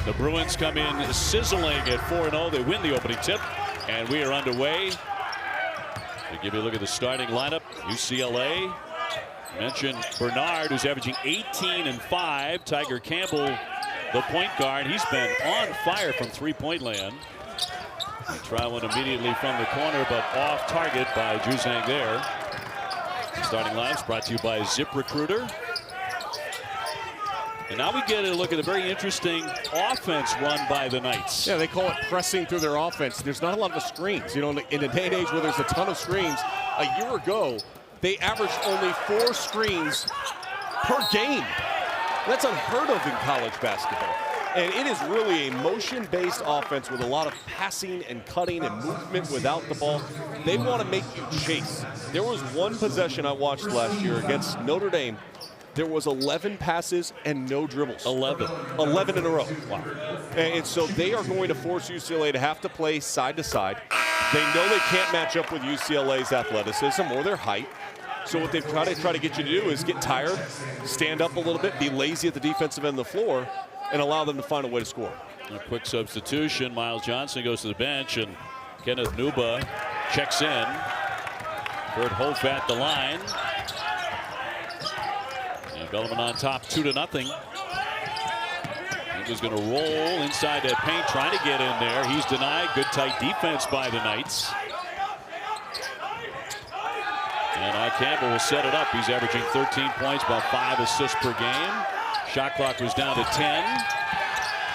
The Bruins come in sizzling at 4-0. They win the opening tip, and we are underway. To give you a look at the starting lineup, UCLA. Mentioned Bernard, who's averaging 18 and 5. Tiger Campbell, the point guard. He's been on fire from three-point land. They try one immediately from the corner, but off target by Juzang there. The starting line's brought to you by ZipRecruiter. And now we get a look at a very interesting offense run by the Knights. Yeah, they call it pressing through their offense. There's not a lot of screens. You know, in a day and age where there's a ton of screens, a year ago, they averaged only 4 screens per game. That's unheard of in college basketball. And it is really a motion-based offense with a lot of passing and cutting and movement without the ball. They want to make you chase. There was one possession I watched last year against Notre Dame. There was 11 passes and no dribbles. 11 in a row. Wow. And so they are going to force UCLA to have to play side to side. They know they can't match up with UCLA's athleticism or their height. So what they've tried to get you to do is get tired, stand up a little bit, be lazy at the defensive end of the floor, and allow them to find a way to score. A quick substitution. Miles Johnson goes to the bench, and Kenneth Nuba checks in. Kurt Hof at the line. And Bellarmine on top 2-0. He was going to roll inside that paint, trying to get in there. He's denied. Good tight defense by the Knights. And Campbell will set it up. He's averaging 13 points, about 5 assists per game. Shot clock was down to 10.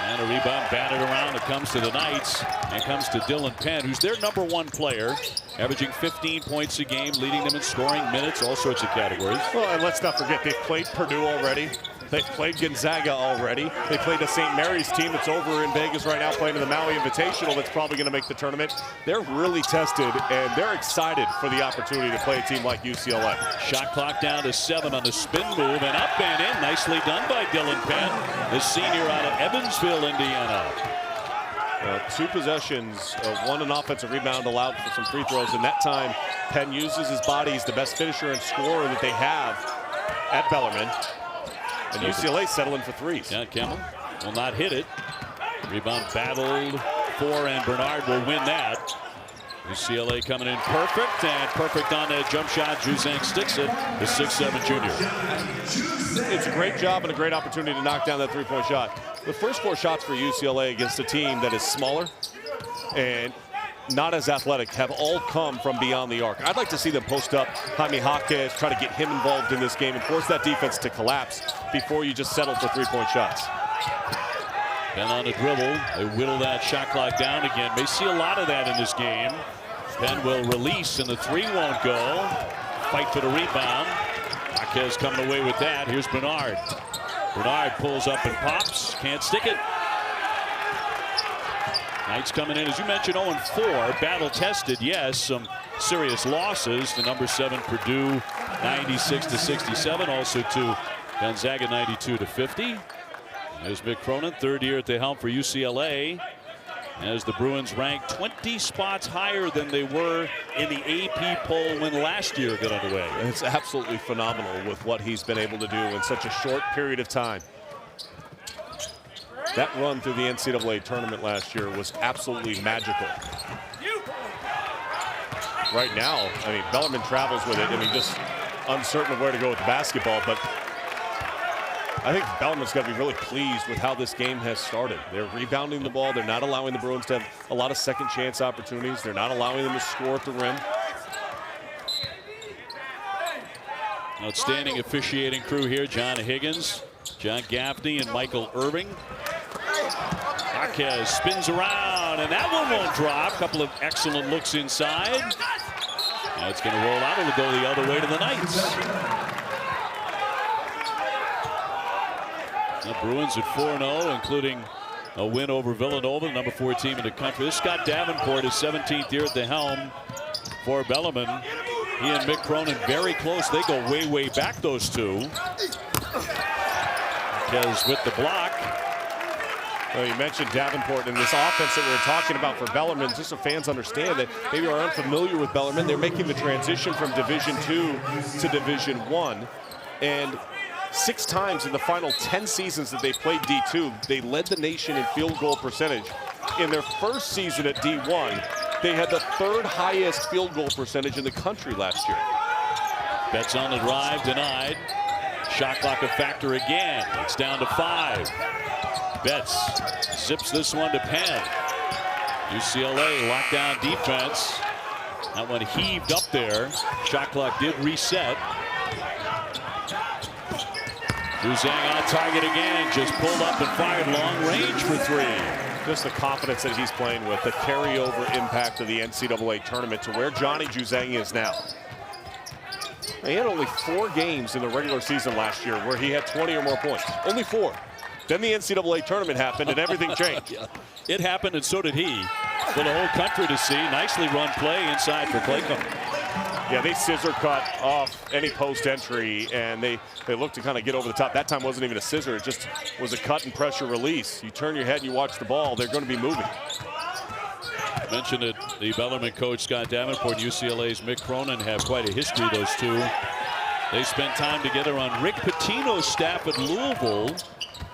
And a rebound batted around. It comes to the Knights. And comes to Dylan Penn, who's their #1 player, averaging 15 points a game, leading them in scoring minutes, all sorts of categories. Well, and let's not forget, they've played Purdue already. They've played Gonzaga already. They played the St. Mary's team that's over in Vegas right now, playing in the Maui Invitational that's probably going to make the tournament. They're really tested, and they're excited for the opportunity to play a team like UCLA. Shot clock down to 7 on the spin move, and up and in. Nicely done by Dylan Penn, the senior out of Evansville, Indiana. 2 possessions, 1 an offensive rebound allowed for some free throws. And that time, Penn uses his body. He's the best finisher and scorer that they have at Bellarmine. And UCLA settling for threes. Yeah, Campbell will not hit it. Rebound battled for, and Bernard will win that. UCLA coming in perfect, and perfect on that jump shot. Juzang sticks it, the 6'7" junior. It's a great job and a great opportunity to knock down that 3-point shot. The first 4 shots for UCLA against a team that is smaller and not as athletic have all come from beyond the arc. I'd like to see them post up Jaime Jaquez, try to get him involved in this game and force that defense to collapse before you just settle for 3-point shots. Penn on the dribble. They whittle that shot clock down again. May see a lot of that in this game. Penn will release, and the 3 won't go. Fight for the rebound. Jaquez coming away with that. Here's Bernard. Bernard pulls up and pops. Can't stick it. Knights coming in, as you mentioned, 0-4. Battle tested, yes. Some serious losses. The #7 Purdue, 96-67. Also to Gonzaga, 92-50. There's Mick Cronin, 3rd year at the helm for UCLA. As the Bruins rank 20 spots higher than they were in the AP poll when last year got underway. It's absolutely phenomenal with what he's been able to do in such a short period of time. That run through the NCAA tournament last year was absolutely magical. Right now, I mean, Bellarmine travels with it. I mean, just uncertain of where to go with the basketball, but I think Bellarmine's got to be really pleased with how this game has started. They're rebounding the ball. They're not allowing the Bruins to have a lot of second chance opportunities. They're not allowing them to score at the rim. Outstanding officiating crew here. John Higgins, John Gaffney, and Michael Irving. Jaquez spins around, and that one won't drop. Couple of excellent looks inside. Now it's going to roll out. It'll go the other way to the Knights. The Bruins at 4-0, including a win over Villanova, the #4 team in the country. This Scott Davenport, his 17th year at the helm for Bellarmine. He and Mick Cronin very close. They go way, way back, those two. Jaquez with the block. Well, you mentioned Davenport in this offense that we were talking about for Bellarmine, just so fans understand that maybe are unfamiliar with Bellarmine. They're making the transition from Division II to Division I. And 6 times in the final 10 seasons that they played D2, they led the nation in field goal percentage. In their first season at D1, they had the 3rd highest field goal percentage in the country last year. Betts on the drive, denied. Shot clock a factor again. It's down to 5. Betts zips this one to Penn. UCLA lockdown defense. That one heaved up there. Shot clock did reset. Juzang on target again. Just pulled up and fired long range for 3. Just the confidence that he's playing with, the carryover impact of the NCAA tournament to where Johnny Juzang is now. He had only 4 games in the regular season last year where he had 20 or more points. Only 4. Then the NCAA tournament happened and everything changed. Yeah. It happened and so did he. For the whole country to see. Nicely run play inside for Claycomb. Yeah, they scissor cut off any post entry and they look to kind of get over the top. That time wasn't even a scissor, it just was a cut and pressure release. You turn your head and you watch the ball, they're going to be moving. I mentioned that the Bellarmine coach Scott Davenport and UCLA's Mick Cronin have quite a history, those two. They spent time together on Rick Pitino's staff at Louisville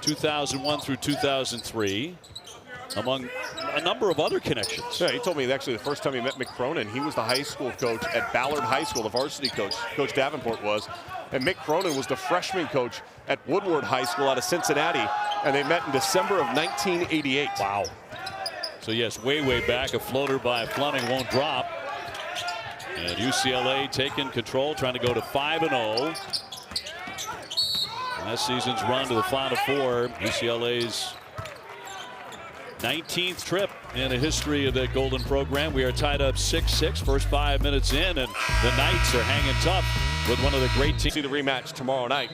2001 through 2003, among a number of other connections. Yeah, he told me actually the first time he met Mick Cronin, he was the high school coach at Ballard High School, the varsity coach, Coach Davenport was. And Mick Cronin was the freshman coach at Woodward High School out of Cincinnati, and they met in December of 1988. Wow. So yes, way back, a floater by Fleming won't drop. And UCLA taking control, trying to go to 5-0. Last season's run to the Final Four, UCLA's 19th trip in the history of the Golden program. We are tied up 6-6, first 5 minutes in, and the Knights are hanging tough with one of the great teams. See the rematch tomorrow night.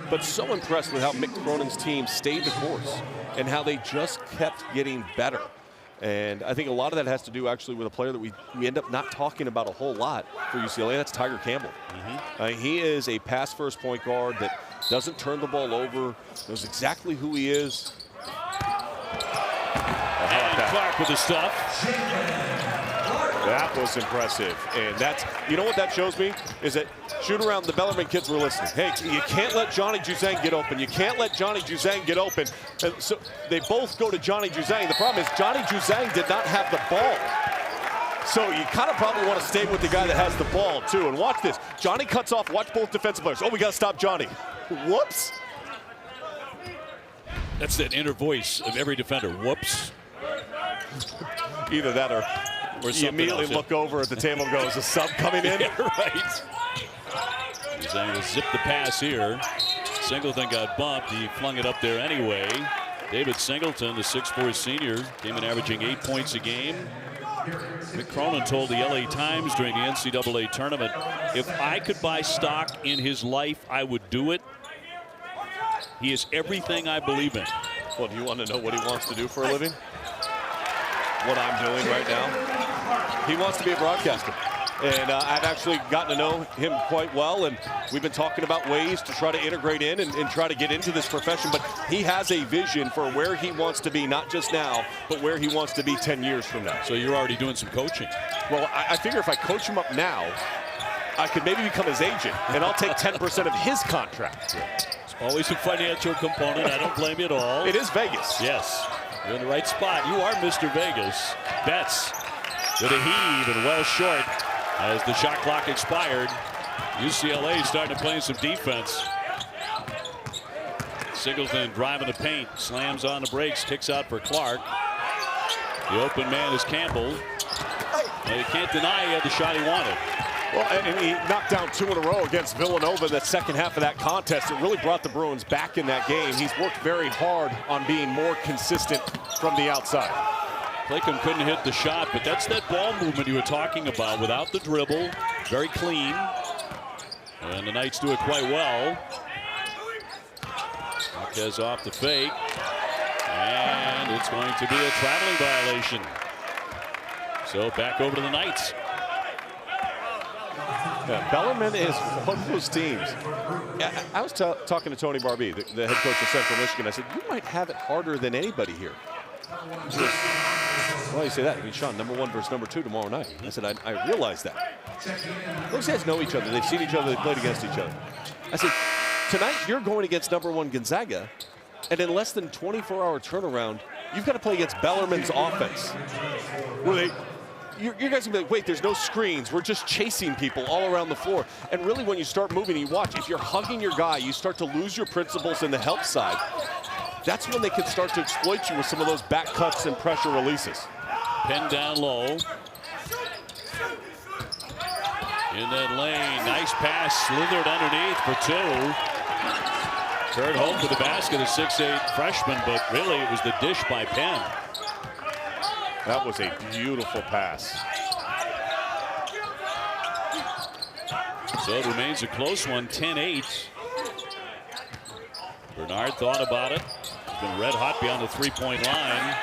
But so impressed with how Mick Cronin's team stayed the course and how they just kept getting better. And I think a lot of that has to do actually with a player that we end up not talking about a whole lot for UCLA. That's Tiger Campbell. He is a pass-first point guard that doesn't turn the ball over, knows exactly who he is. And Clark with the stuff. That was impressive. And that's, you know what that shows me? Is that shoot around, the Bellarmine kids were listening. Hey, you can't let Johnny Juzang get open. You can't let Johnny Juzang get open. And so they both go to Johnny Juzang. The problem is Johnny Juzang did not have the ball. So you kind of probably want to stay with the guy that has the ball too. And watch this. Johnny cuts off, watch both defensive players. Oh, we got to stop Johnny. Whoops. That's that inner voice of every defender. Whoops. Either that or you immediately look over at the table and go, is a sub coming in? Yeah, right. He's going to zip the pass here. Singleton got bumped. He flung it up there anyway. David Singleton, the 6'4" senior, came in averaging 8 points a game. Mick Cronin told the LA Times during the NCAA tournament, if I could buy stock in his life, I would do it. He is everything I believe in. Well, do you want to know what he wants to do for a living? What I'm doing right now? He wants to be a broadcaster. And I've actually gotten to know him quite well, and we've been talking about ways to try to integrate in and try to get into this profession, but he has a vision for where he wants to be, not just now, but where he wants to be 10 years from now. So you're already doing some coaching? Well, I figure if I coach him up now, I could maybe become his agent, and I'll take 10% of his contract. It's always a financial component. I don't blame you at all. It is Vegas. Yes, you're in the right spot. You are Mr. Vegas. Betts with a heave and well short. As the shot clock expired, UCLA starting to play some defense. Singleton driving the paint, slams on the brakes, kicks out for Clark. The open man is Campbell. Well, you can't deny he had the shot he wanted. Well, and he knocked down 2 in a row against Villanova in the second half of that contest. It really brought the Bruins back in that game. He's worked very hard on being more consistent from the outside. Claycomb couldn't hit the shot, but that's that ball movement you were talking about without the dribble. Very clean. And the Knights do it quite well. Marquez off the fake. And it's going to be a traveling violation. So back over to the Knights. Yeah, Bellarmine is one of those teams. I was talking to Tony Barbee, the head coach of Central Michigan. I said, you might have it harder than anybody here. Why do you say that? I mean, Sean, #1 versus #2 tomorrow night. I said, I realize that. Those guys know each other. They've seen each other. They played against each other. I said, Tonight, you're going against #1 Gonzaga, and in less than 24-hour turnaround, you've got to play against Bellarmine's offense. Where you guys are going to be like, wait, there's no screens. We're just chasing people all around the floor. And really, when you start moving, you watch. If you're hugging your guy, you start to lose your principles in the help side. That's when they can start to exploit you with some of those back cuts and pressure releases. Pinned down low. In that lane, nice pass, slithered underneath for 2. Kurt home to the basket, a 6'8" freshman, but really it was the dish by Penn. That was a beautiful pass. So it remains a close one, 10-8. Bernard thought about it. He's been red hot beyond the three-point line.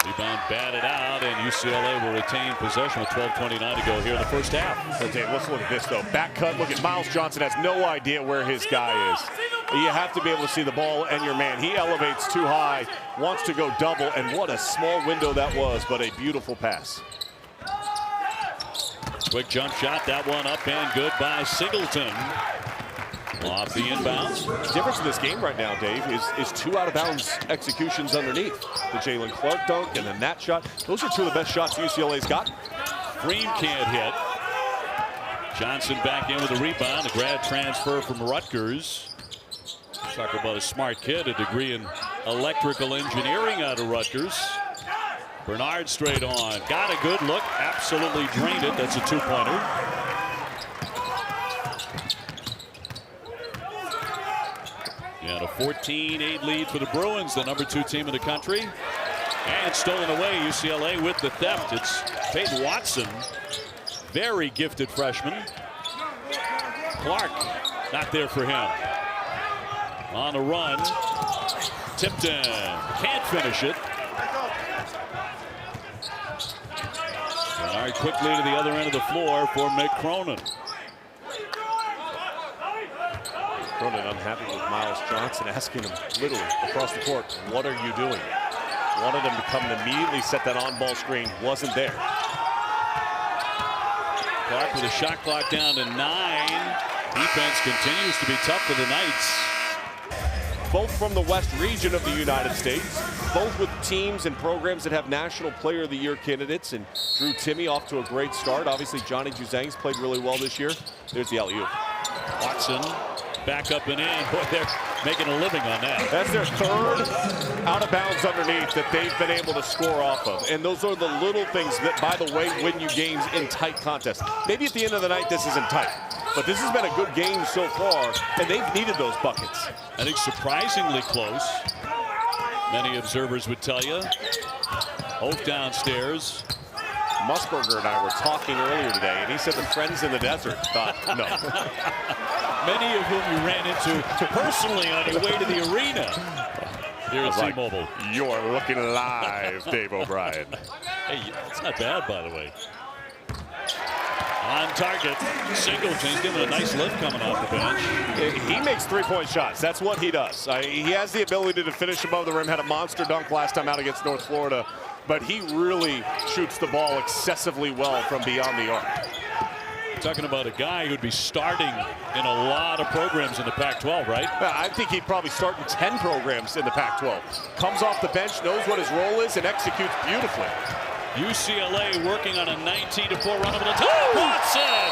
Rebound batted out, and UCLA will retain possession with 12:29 to go here in the first half. So Dave, let's look at this, though. Back cut, look at Miles Johnson has no idea where his guy is. You have to be able to see the ball and your man. He elevates too high, wants to go double, and what a small window that was, but a beautiful pass. Quick jump shot, that one up and good by Singleton. Off the inbounds. The difference in this game right now, Dave, is 2 out-of-bounds executions underneath. The Jalen Clark dunk and then that shot. Those are 2 of the best shots UCLA's got. Green can't hit. Johnson back in with a rebound. A grad transfer from Rutgers. Talk about a smart kid, a degree in electrical engineering out of Rutgers. Bernard straight on. Got a good look. Absolutely drained it. That's a 2-pointer. And a 14-8 lead for the Bruins, the #2 team in the country. And stolen away, UCLA with the theft. It's Peyton Watson, very gifted freshman. Clark, not there for him. On the run, Tipton, can't finish it. Bernard quickly to the other end of the floor for Mick Cronin. Cronin unhappy with Miles Johnson, asking him literally across the court, what are you doing? Wanted him to come and immediately set that on-ball screen, wasn't there. Clark with a shot clock down to 9. Defense continues to be tough for the Knights. Both from the West region of the United States, both with teams and programs that have National Player of the Year candidates, and Drew Timme off to a great start. Obviously, Johnny Juzang's played really well this year. There's the alley-oop. Watson back up and in. Boy, they're making a living on that. That's their 3rd out of bounds underneath that they've been able to score off of. And those are the little things that, by the way, win you games in tight contests. Maybe at the end of the night, this isn't tight. But this has been a good game so far, and they've needed those buckets. I think surprisingly close. Many observers would tell you. Hope downstairs. Musburger and I were talking earlier today, and he said the friends in the desert thought, no. Many of whom you ran into personally on your way to the arena here at T-Mobile. You're looking live, Dave O'Brien. Hey, it's not bad, by the way. On target, Singleton's giving a nice lift coming off the bench. He makes 3-point shots. That's what he does. He has the ability to finish above the rim. Had a monster dunk last time out against North Florida. But he really shoots the ball excessively well from beyond the arc. Talking about a guy who'd be starting in a lot of programs in the Pac-12, right? I think he'd probably start in 10 programs in the Pac-12. Comes off the bench, knows what his role is, and executes beautifully. UCLA working on a 19-4 run over the top. Watson!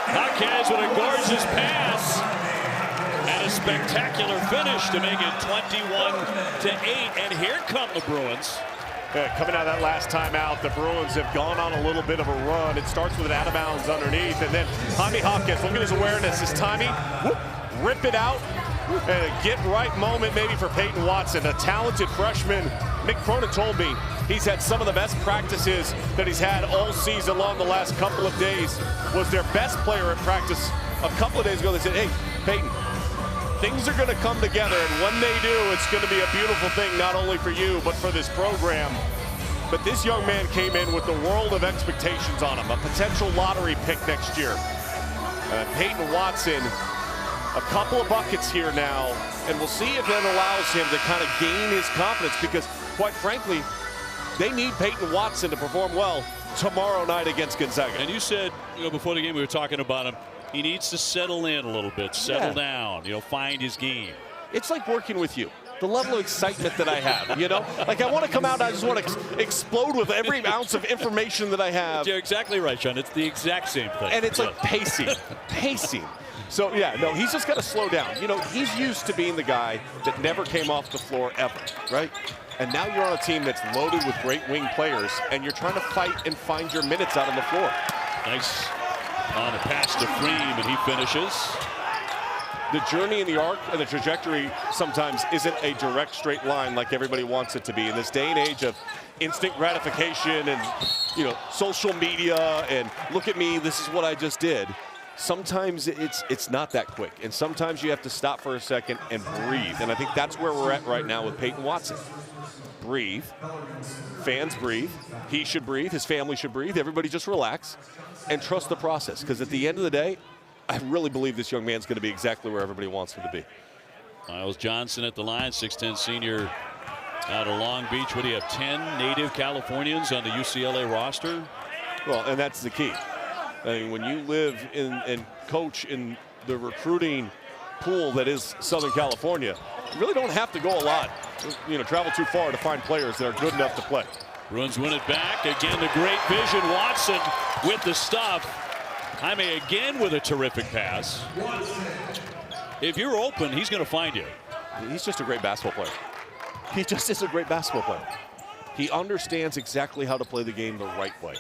Jaquez with a gorgeous pass. And a spectacular finish to make it 21-8. And here come the Bruins. Coming out of that last timeout, the Bruins have gone on a little bit of a run. It starts with an out of bounds underneath, and then Tommy Hopkins, look at his awareness. As Tommy, rip it out, and a get right moment maybe for Peyton Watson, a talented freshman. Mick Cronin told me he's had some of the best practices that he's had all season long. The last couple of days was their best player at practice. A couple of days ago, they said, hey, Peyton, things are going to come together, and when they do, it's going to be a beautiful thing, not only for you, but for this program. But this young man came in with the world of expectations on him, a potential lottery pick next year. Peyton Watson, a couple of buckets here now, and we'll see if that allows him to kind of gain his confidence, because, quite frankly, they need Peyton Watson to perform well tomorrow night against Gonzaga. And you said, before the game we were talking about him, he needs to settle in a little bit, settle down, find his game. It's like working with you. The level of excitement that I have, Like I want to come out, I just want to explode with every ounce of information that I have. You're exactly right, Sean. It's the exact same thing. And it's like pacing. So, yeah, no, he's just got to slow down. He's used to being the guy that never came off the floor ever, right? And now you're on a team that's loaded with great wing players, and you're trying to fight and find your minutes out on the floor. Nice on a pass to Freem, and he finishes. The journey and the arc and the trajectory sometimes isn't a direct straight line like everybody wants it to be. In this day and age of instant gratification and, social media and look at me, this is what I just did. Sometimes it's not that quick. And sometimes you have to stop for a second and breathe. And I think that's where we're at right now with Peyton Watson. Breathe. Fans breathe. He should breathe. His family should breathe. Everybody just relax and trust the process. Because at the end of the day, I really believe this young man's going to be exactly where everybody wants him to be. Miles Johnson at the line, 6'10" senior out of Long Beach. What do you have, 10 native Californians on the UCLA roster? Well, and that's the key. I mean, when you live and coach in the recruiting pool that is Southern California, you really don't have to go a lot, travel too far to find players that are good enough to play. Bruins win it back. Again, the great vision. Watson with the stop. Jaime again with a terrific pass. If you're open, he's going to find you. He's just a great basketball player. He just is a great basketball player. He understands exactly how to play the game the right way.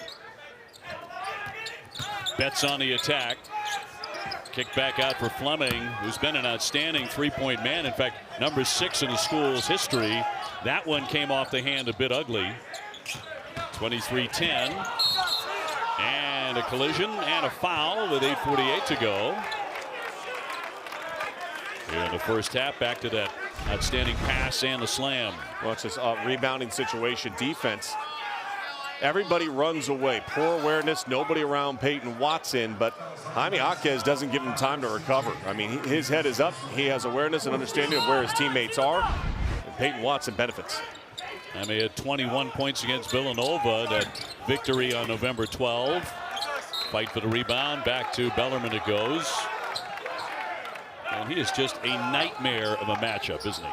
Betts on the attack. Kick back out for Fleming, who's been an outstanding three-point man. In fact, number 6 in the school's history. That one came off the hand a bit ugly. 23-10. And a collision and a foul with 8:48 to go. Here in the first half, back to that outstanding pass and the slam. Watch this rebounding situation. Defense. Everybody runs away. Poor awareness. Nobody around Peyton Watson. But Jaime Jaquez doesn't give him time to recover. I mean, his head is up. He has awareness and understanding of where his teammates are. And Peyton Watson benefits. Jaime had 21 points against Villanova. That victory on November 12. Fight for the rebound. Back to Bellarmine it goes. And he is just a nightmare of a matchup, isn't he?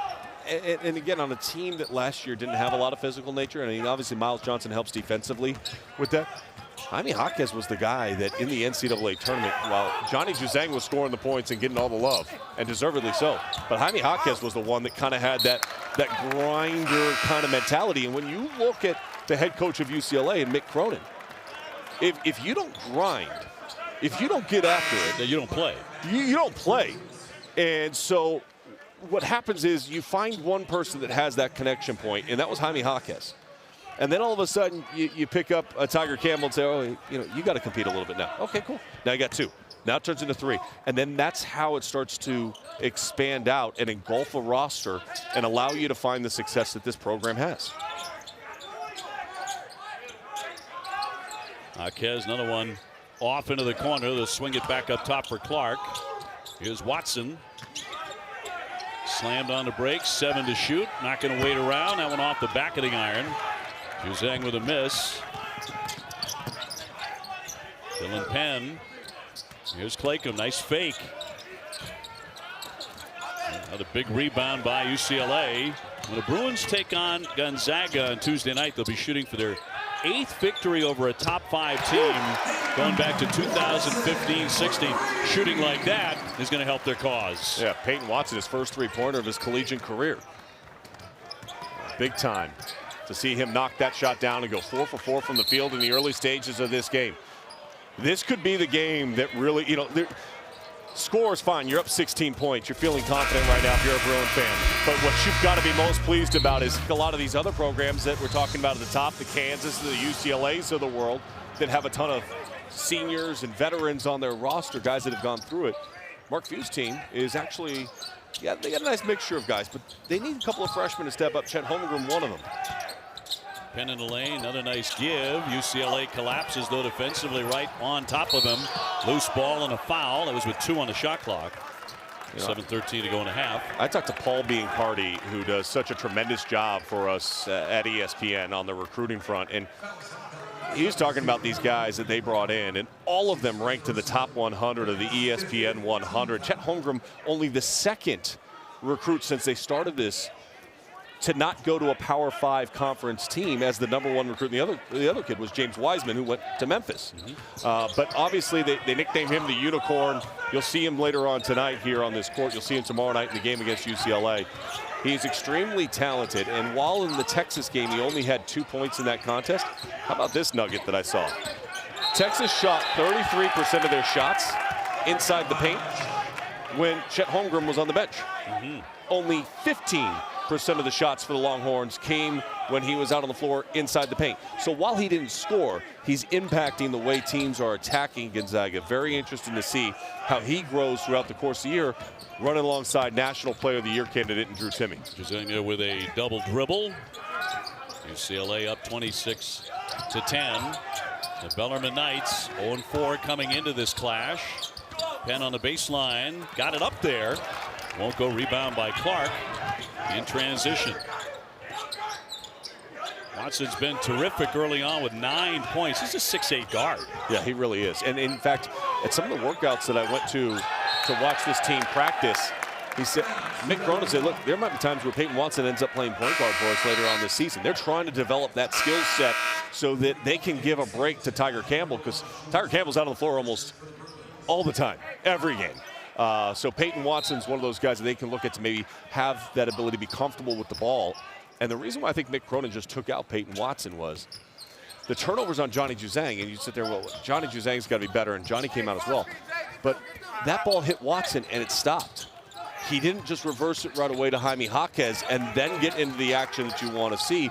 And again, on a team that last year didn't have a lot of physical nature, I mean, obviously Miles Johnson helps defensively with that. Jaime Jaquez was the guy that in the NCAA tournament, while Johnny Juzang was scoring the points and getting all the love, and deservedly so, but Jaime Jaquez was the one that kind of had that grinder kind of mentality. And when you look at the head coach of UCLA and Mick Cronin, if you don't grind, if you don't get after it, then you don't play. You don't play. And so what happens is you find one person that has that connection point, and that was Jaime Jaquez. And then all of a sudden you pick up a Tiger Campbell and say, oh, you got to compete a little bit now. Okay, cool. Now you got 2. Now it turns into 3. And then that's how it starts to expand out and engulf a roster and allow you to find the success that this program has. Jaquez, another one off into the corner. They'll swing it back up top for Clark. Here's Watson. Slammed on the break, 7 to shoot. Not going to wait around. That one off the back of the iron. Juzang with a miss. Dylan Penn. Here's Claycomb. Nice fake. Another big rebound by UCLA. When the Bruins take on Gonzaga on Tuesday night, they'll be shooting for their 8th victory over a top 5 team going back to 2015-16. Shooting like that is going to help their cause. Yeah, Peyton Watson, his first three-pointer of his collegiate career. Big time to see him knock that shot down and go 4 for 4 from the field in the early stages of this game. This could be the game that really, score is fine. You're up 16 points. You're feeling confident right now if you're a Bruin fan. But what you've got to be most pleased about is a lot of these other programs that we're talking about at the top, the Kansas, the UCLAs of the world, that have a ton of seniors and veterans on their roster, guys that have gone through it. Mark Few's team is actually, yeah, they got a nice mixture of guys, but they need a couple of freshmen to step up. Chet Holmgren, one of them. Penn in the lane, another nice give. UCLA collapses, though, defensively right on top of them. Loose ball and a foul. That was with 2 on the shot clock. 7:13 to go in a half. I talked to Paul Biancardi, who does such a tremendous job for us at ESPN on the recruiting front. And he was talking about these guys that they brought in, and all of them ranked to the top 100 of the ESPN 100. Chet Holmgren, only the second recruit since they started this to not go to a Power 5 conference team as the #1 recruit. And the other kid was James Wiseman, who went to Memphis. But obviously they nicknamed him the Unicorn. You'll see him later on tonight here on this court. You'll see him tomorrow night in the game against UCLA. He's extremely talented, and while in the Texas game he only had 2 points in that contest, how about this nugget that I saw? Texas shot 33% of their shots inside the paint when Chet Holmgren was on the bench. Only 15% of the shots for the Longhorns came when he was out on the floor inside the paint. So while he didn't score, he's impacting the way teams are attacking Gonzaga. Very interesting to see how he grows throughout the course of the year, running alongside National Player of the Year candidate Drew Timme. Gonzaga with a double dribble. UCLA up 26-10. The Bellarmine Knights 0-4 coming into this clash. Penn on the baseline, got it up there. Won't go, rebound by Clark in transition. Watson's been terrific early on with 9 points. He's a 6'8" guard. Yeah, he really is. And in fact, at some of the workouts that I went to watch this team practice, he said, Mick Cronin said, look, there might be times where Peyton Watson ends up playing point guard for us later on this season. They're trying to develop that skill set so that they can give a break to Tiger Campbell, because Tiger Campbell's out on the floor almost all the time, every game. So Peyton Watson's one of those guys that they can look at to maybe have that ability to be comfortable with the ball. And the reason why I think Mick Cronin just took out Peyton Watson was the turnovers on Johnny Juzang. And you sit there, well, Johnny Juzang's got to be better, and Johnny came out as well. But that ball hit Watson, and it stopped. He didn't just reverse it right away to Jaime Jaquez and then get into the action that you want to see.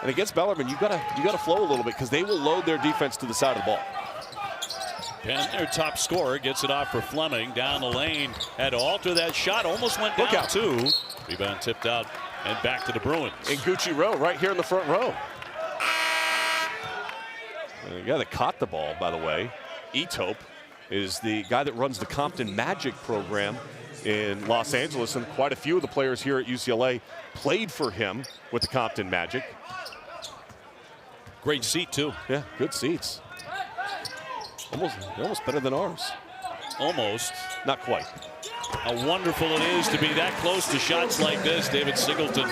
And against Bellarmine, you gotta flow a little bit, because they will load their defense to the side of the ball. Penn, their top scorer, gets it off for Fleming. Down the lane, had to alter that shot. Almost went down too. Rebound tipped out and back to the Bruins. And Gucci Rowe right here in the front row. The guy that caught the ball, by the way, Etope, is the guy that runs the Compton Magic program in Los Angeles. And quite a few of the players here at UCLA played for him with the Compton Magic. Great seat too. Yeah, good seats. Almost better than ours. Almost. Not quite. How wonderful it is to be that close to shots like this. David Singleton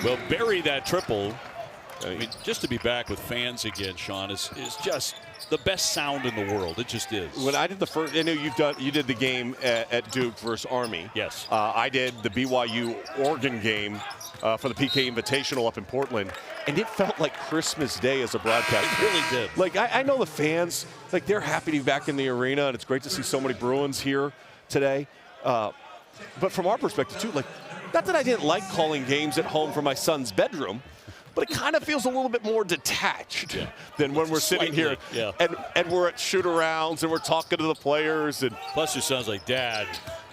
will bury that triple. I mean, just to be back with fans again, Sean, is just the best sound in the world. It just is. When I did the first, I know you did the game at Duke versus Army. Yes. I did the BYU Oregon game for the PK Invitational up in Portland, and it felt like Christmas Day as a broadcast. It really did. Like, I know the fans, like, they're happy to be back in the arena, and it's great to see so many Bruins here today. But from our perspective, too, like, not that I didn't like calling games at home from my son's bedroom, but it kind of feels a little bit more detached than when we're sitting here and we're at shoot-arounds and we're talking to the players. And plus, it sounds like Dad.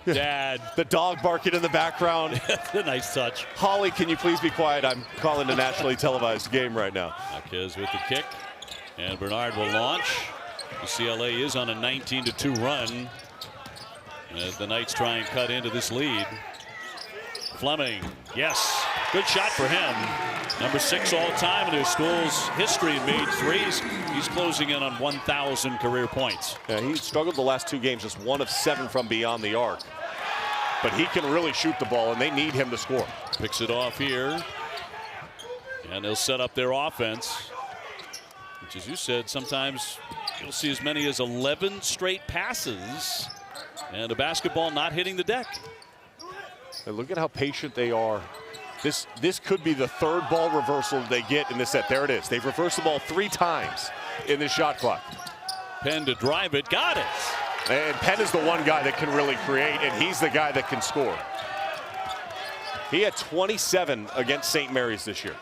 The dog barking in the background. A nice touch. Holly, can you please be quiet? I'm calling a nationally televised game right now. Jaquez with the kick, and Bernard will launch. UCLA is on a 19-2 run as the Knights try and cut into this lead. Fleming, yes, good shot for him. Number 6 all-time in his school's history in made threes. He's closing in on 1,000 career points. Yeah, he struggled the last 2 games, just 1 of 7 from beyond the arc. But he can really shoot the ball, and they need him to score. Picks it off here, and they'll set up their offense, which, as you said, sometimes you'll see as many as 11 straight passes, and a basketball not hitting the deck. And look at how patient they are. This could be the 3rd ball reversal they get in this set. There it is. They've reversed the ball 3 times in this shot clock. Penn to drive it, got it. And Penn is the one guy that can really create, and he's the guy that can score. He had 27 against St. Mary's this year.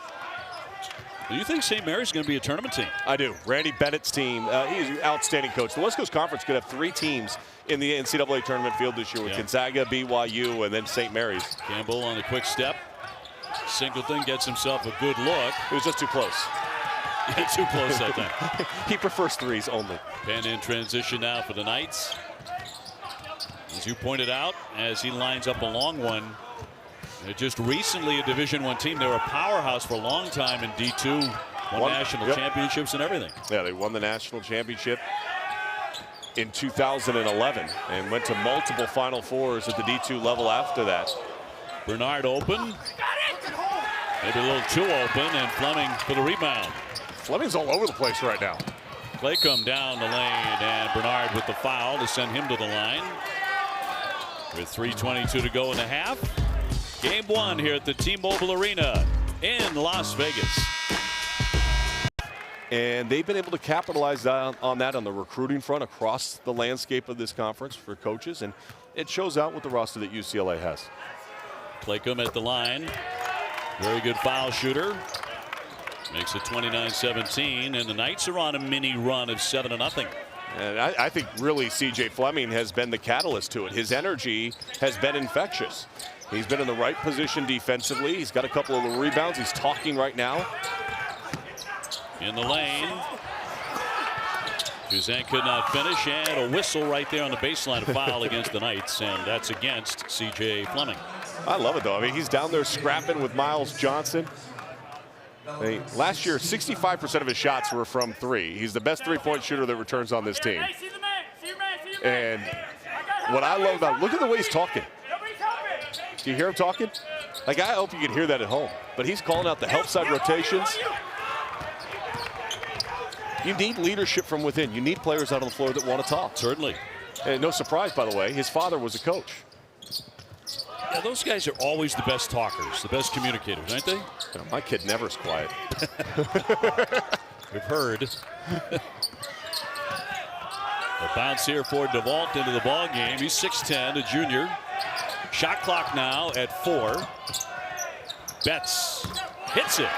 Do you think St. Mary's is going to be a tournament team? I do. Randy Bennett's team, he's an outstanding coach. The West Coast Conference could have 3 teams in the NCAA tournament field this year with Gonzaga, BYU, and then St. Mary's. Campbell on the quick step. Singleton gets himself a good look. It was just too close. Too close that time. He prefers threes only. Penn in transition now for the Knights. As you pointed out, as he lines up a long one. Just recently a Division I team. They were a powerhouse for a long time in D2. Won national championships and everything. Yeah, they won the national championship in 2011 and went to multiple Final Fours at the D2 level after that. Bernard open. Maybe a little too open, and Fleming for the rebound. Fleming's all over the place right now. Claycomb down the lane, and Bernard with the foul to send him to the line. With 3:22 to go in the half. Game 1 here at the T-Mobile Arena in Las Vegas. And they've been able to capitalize on that on the recruiting front across the landscape of this conference for coaches, and it shows out with the roster that UCLA has. Claycomb at the line. Very good foul shooter. Makes it 29-17, and the Knights are on a mini run of 7-0. And I think really C.J. Fleming has been the catalyst to it. His energy has been infectious. He's been in the right position defensively. He's got a couple of the rebounds. He's talking right now. In the lane. Juzang could not finish, and a whistle right there on the baseline, a foul against the Knights, and that's against C.J. Fleming. I love it, though. I mean, he's down there scrapping with Miles Johnson. Last year, 65% of his shots were from three. He's the best three-point shooter that returns on this team. And what I love about, look at the way he's talking. Do you hear him talking? Like, I hope you can hear that at home. But he's calling out the help side rotations. You need leadership from within. You need players out on the floor that want to talk. Certainly. And no surprise, by the way, his father was a coach. Yeah, those guys are always the best talkers, the best communicators, aren't they? You know, my kid never is quiet. We've heard. A bounce here for DeVault into the ball game. He's 6'10", a junior. Shot clock now at 4. Betts hits it.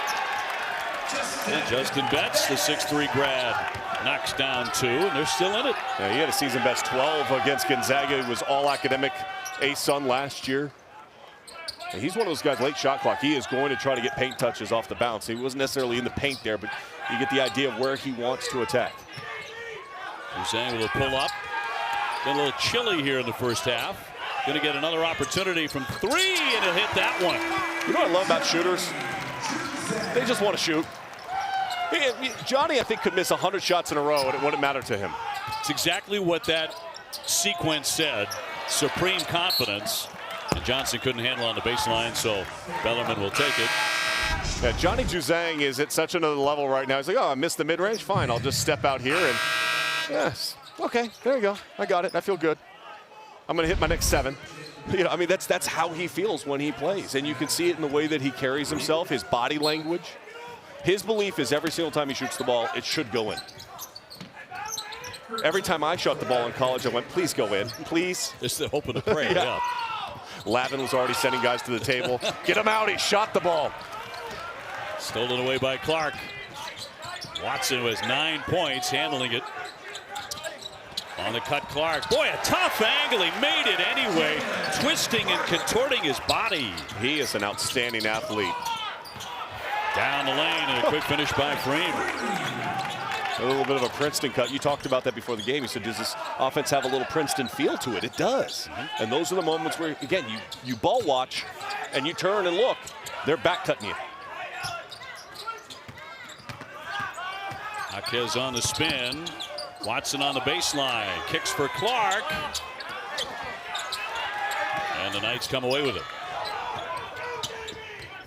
And Justin Betts, the 6'3" grad, knocks down 2, and they're still in it. Yeah, he had a season best 12 against Gonzaga. He was all academic ASUN last year. And he's one of those guys, late shot clock. He is going to try to get paint touches off the bounce. He wasn't necessarily in the paint there, but you get the idea of where he wants to attack. Juzang will pull up. Got a little chilly here in the first half. Going to get another opportunity from 3, and he'll hit that one. You know what I love about shooters? They just want to shoot. Johnny, I think, could miss 100 shots in a row, and it wouldn't matter to him. It's exactly what that sequence said. Supreme confidence. And Johnson couldn't handle on the baseline, so Bellarmine will take it. Yeah, Johnny Juzang is at such another level right now. He's like, oh, I missed the mid-range? Fine, I'll just step out here and, yes, okay, there you go. I got it. I feel good. I'm going to hit my next 7. You know, I mean, that's how he feels when he plays. And you can see it in the way that he carries himself, his body language. His belief is every single time he shoots the ball, it should go in. Every time I shot the ball in college, I went, please go in, please. It's the hope and the prayer, yeah. Lavin was already sending guys to the table. Get him out, he shot the ball. Stolen away by Clark. Watson was 9 points, handling it. On the cut, Clark. Boy, a tough angle. He made it anyway, twisting and contorting his body. He is an outstanding athlete. Down the lane, and a quick finish by Frame. A little bit of a Princeton cut. You talked about that before the game. You said, does this offense have a little Princeton feel to it? It does. And those are the moments where, again, you ball watch and you turn and look. They're back cutting you. Jaquez on the spin. Watson on the baseline. Kicks for Clark. And the Knights come away with it.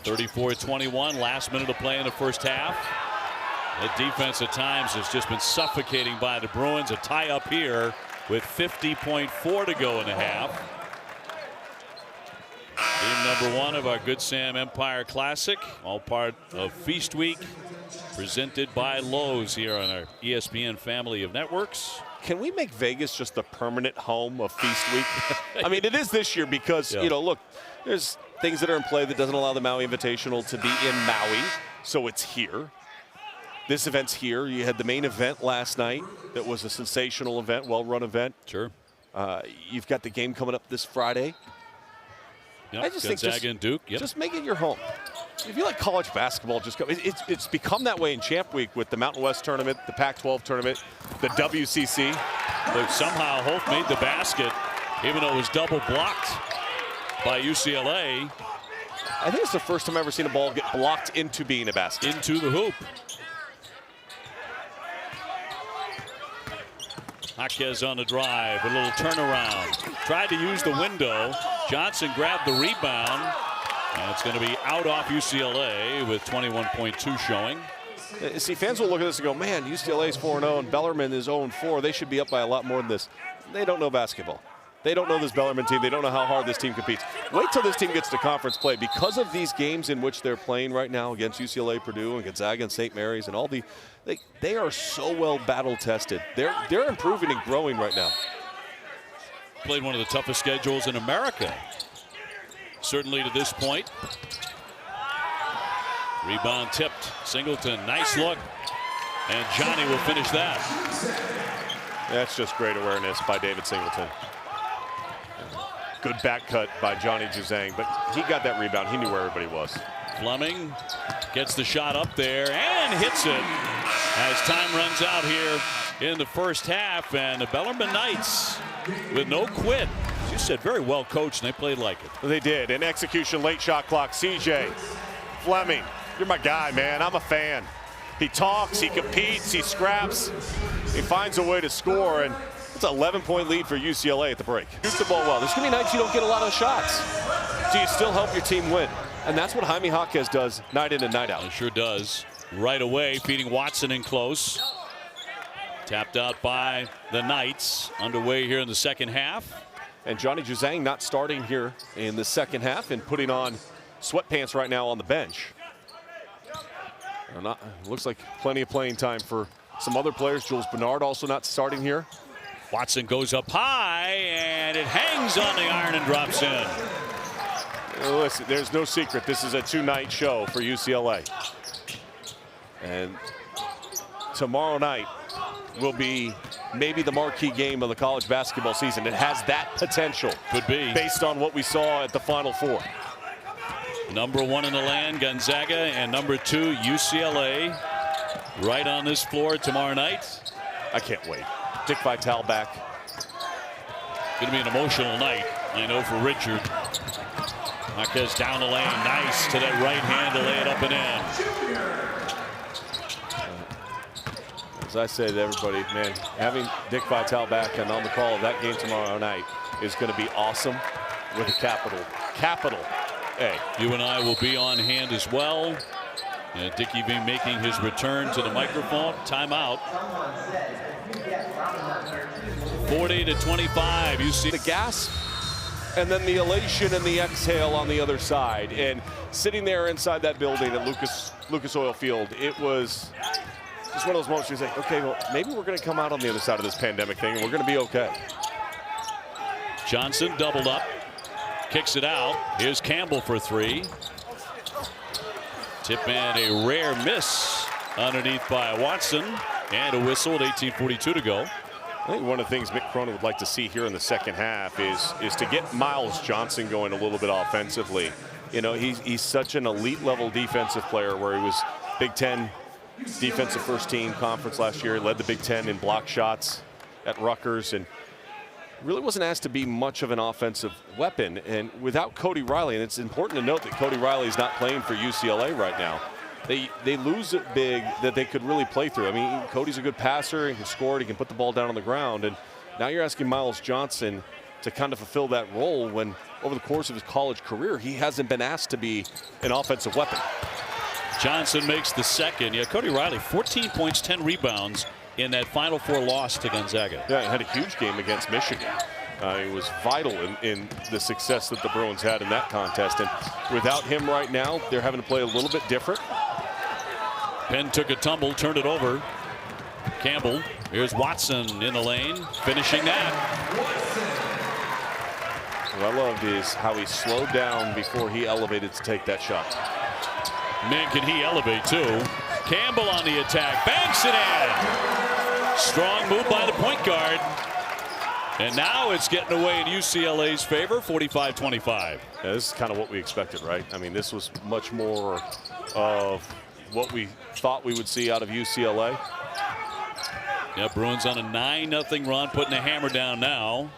34-21. Last minute of play in the first half. The defense at times has just been suffocating by the Bruins. A tie up here with 50.4 to go in the half. Game number 1 of our Good Sam Empire Classic, all part of Feast Week, presented by Lowe's here on our ESPN family of networks. Can we make Vegas just the permanent home of Feast Week? I mean, it is this year because, you know, look, there's things that are in play that doesn't allow the Maui Invitational to be in Maui, so it's here. This event's here. You had the main event last night that was a sensational event, well-run event. Sure. You've got the game coming up this Friday. Yep. I just think Gonzaga and Duke. Yep. Just make it your home. If you like college basketball, just go. It's become that way in Champ Week with the Mountain West tournament, the Pac-12 tournament, the WCC. But somehow Holt made the basket, even though it was double blocked by UCLA. I think it's the first time I've ever seen a ball get blocked into being a basket. Into the hoop. Jaquez on the drive, a little turnaround. Tried to use the window. Johnson grabbed the rebound. And it's going to be out off UCLA with 21.2 showing. See, fans will look at this and go, man, UCLA's 4-0 and Bellarmine is 0-4. They should be up by a lot more than this. They don't know basketball. They don't know this Bellarmine team. They don't know how hard this team competes. Wait till this team gets to conference play. Because of these games in which they're playing right now against UCLA, Purdue, and Gonzaga and St. Mary's and all the, they are so well battle tested. They're improving and growing right now. Played one of the toughest schedules in America. Certainly to this point. Rebound tipped. Singleton, nice look. And Johnny will finish that. That's just great awareness by David Singleton. Good back cut by Johnny Juzang, but he got that rebound. He knew where everybody was. Fleming gets the shot up there and hits it as time runs out here in the first half. And the Bellarmine Knights with no quit. As you said, very well coached, and they played like it. They did. In execution, late shot clock. CJ Fleming, you're my guy, man. I'm a fan. He talks, he competes, he scraps. He finds a way to score, and it's an 11-point lead for UCLA at the break. Shoot the ball well. There's going to be nights you don't get a lot of shots. Do you still help your team win? And that's what Jaime Jaquez does night in and night out. It sure does. Right away, feeding Watson in close. Tapped out by the Knights. Underway here in the second half. And Johnny Juzang not starting here in the second half and putting on sweatpants right now on the bench. Looks like plenty of playing time for some other players. Jules Bernard also not starting here. Watson goes up high, and it hangs on the iron and drops in. Listen, there's no secret. This is a two-night show for UCLA. And tomorrow night will be maybe the marquee game of the college basketball season. It has that potential. Could be. Based on what we saw at the Final Four. Number 1 in the land, Gonzaga, and number 2, UCLA, right on this floor tomorrow night. I can't wait. Dick Vitale back. Going to be an emotional night, I know, for Richard. Jaquez down the lane, nice to that right hand to lay it up and in. As I say to everybody, man, having Dick Vitale back and on the call of that game tomorrow night is going to be awesome with a capital A. You and I will be on hand as well. And Dickie be making his return to the microphone. Timeout. 40-25. You see the gas and then the elation and the exhale on the other side. And sitting there inside that building at Lucas Oil Field, it was just one of those moments where you're like, okay, well, maybe we're going to come out on the other side of this pandemic thing and we're going to be okay. Johnson doubled up. Kicks it out. Here's Campbell for 3. Tip man, a rare miss underneath by Watson. And a whistle at 18:42 to go. I think one of the things Mick Cronin would like to see here in the second half is to get Miles Johnson going a little bit offensively. You know, he's such an elite level defensive player where he was Big Ten defensive first team conference last year. He led the Big Ten in block shots at Rutgers and really wasn't asked to be much of an offensive weapon. And without Cody Riley, and it's important to note that Cody Riley is not playing for UCLA right now, they lose it big that they could really play through. I mean, Cody's a good passer, he can score, he can put the ball down on the ground, and now you're asking Miles Johnson to kind of fulfill that role when over the course of his college career he hasn't been asked to be an offensive weapon. Johnson makes the second. Yeah, Cody Riley, 14 points, 10 rebounds in that Final Four loss to Gonzaga. Yeah, he had a huge game against Michigan. He was vital in the success that the Bruins had in that contest. And without him right now, they're having to play a little bit different. Penn took a tumble, turned it over. Campbell, here's Watson in the lane, finishing that. What I loved is how he slowed down before he elevated to take that shot. Man, can he elevate too. Campbell on the attack, banks it in. Strong move by the point guard. And now it's getting away in UCLA's favor, 45-25. Yeah, this is kind of what we expected, right? I mean, this was much more of what we thought we would see out of UCLA. Yeah, Bruins on a 9-0 run, putting the hammer down now.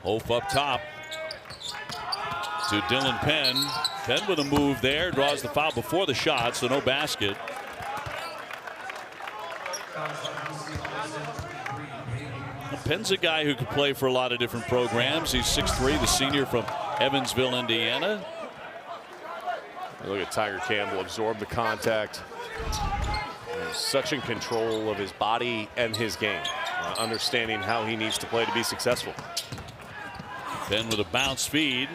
Hope up top to Dylan Penn. Penn with a move there, draws the foul before the shot, so no basket. Penn's a guy who could play for a lot of different programs. He's 6'3", the senior from Evansville, Indiana. Look at Tiger Campbell absorb the contact. He's such in control of his body and his game, understanding how he needs to play to be successful. Penn with a bounce feed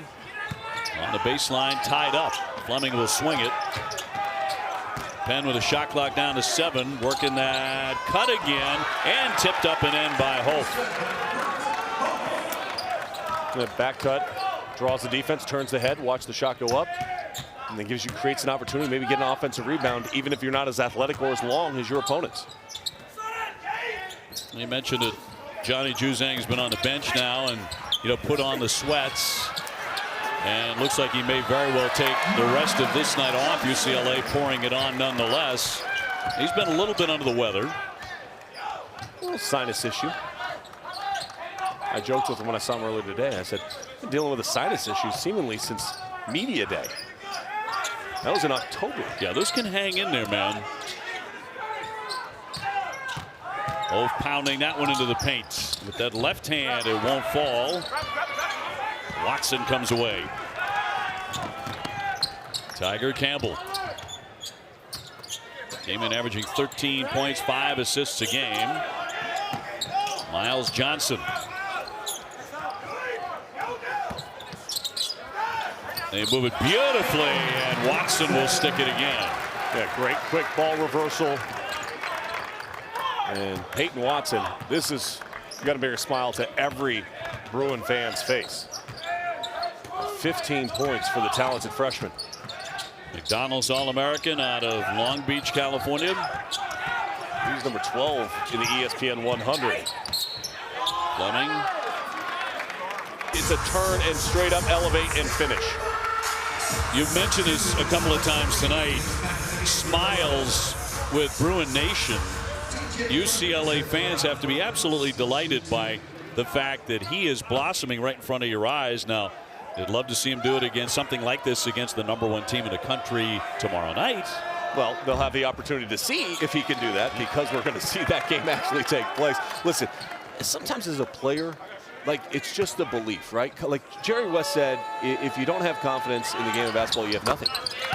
on the baseline, tied up. Fleming will swing it. Penn with a shot clock down to 7, working that cut again, and tipped up and in by Holt. The back cut draws the defense, turns the head, watch the shot go up, and then creates an opportunity, maybe get an offensive rebound, even if you're not as athletic or as long as your opponents. You mentioned that Johnny Juzang's been on the bench now, and put on the sweats. And looks like he may very well take the rest of this night off. UCLA pouring it on nonetheless. He's been a little bit under the weather. A little sinus issue. I joked with him when I saw him earlier today. I said, I've been dealing with a sinus issue seemingly since media day. That was in October. Yeah, those can hang in there, man. Oh, pounding that one into the paint. With that left hand, it won't fall. Watson comes away. Tiger Campbell. Came in averaging 13 points, 5 assists a game. Miles Johnson. They move it beautifully, and Watson will stick it again. Yeah, great quick ball reversal. And Peyton Watson, this is going to bring a smile to every Bruin fan's face. 15 points for the talented freshman. McDonald's All-American out of Long Beach, California. He's number 12 in the ESPN 100. Fleming. It's a turn and straight up elevate and finish. You've mentioned this a couple of times tonight. Smiles with Bruin Nation. UCLA fans have to be absolutely delighted by the fact that he is blossoming right in front of your eyes. Now, they'd love to see him do it against something like this against the #1 team in the country tomorrow night. Well, they'll have the opportunity to see if he can do that, because we're going to see that game actually take place. Listen, sometimes as a player, it's just the belief, right? Like Jerry West said, if you don't have confidence in the game of basketball, you have nothing.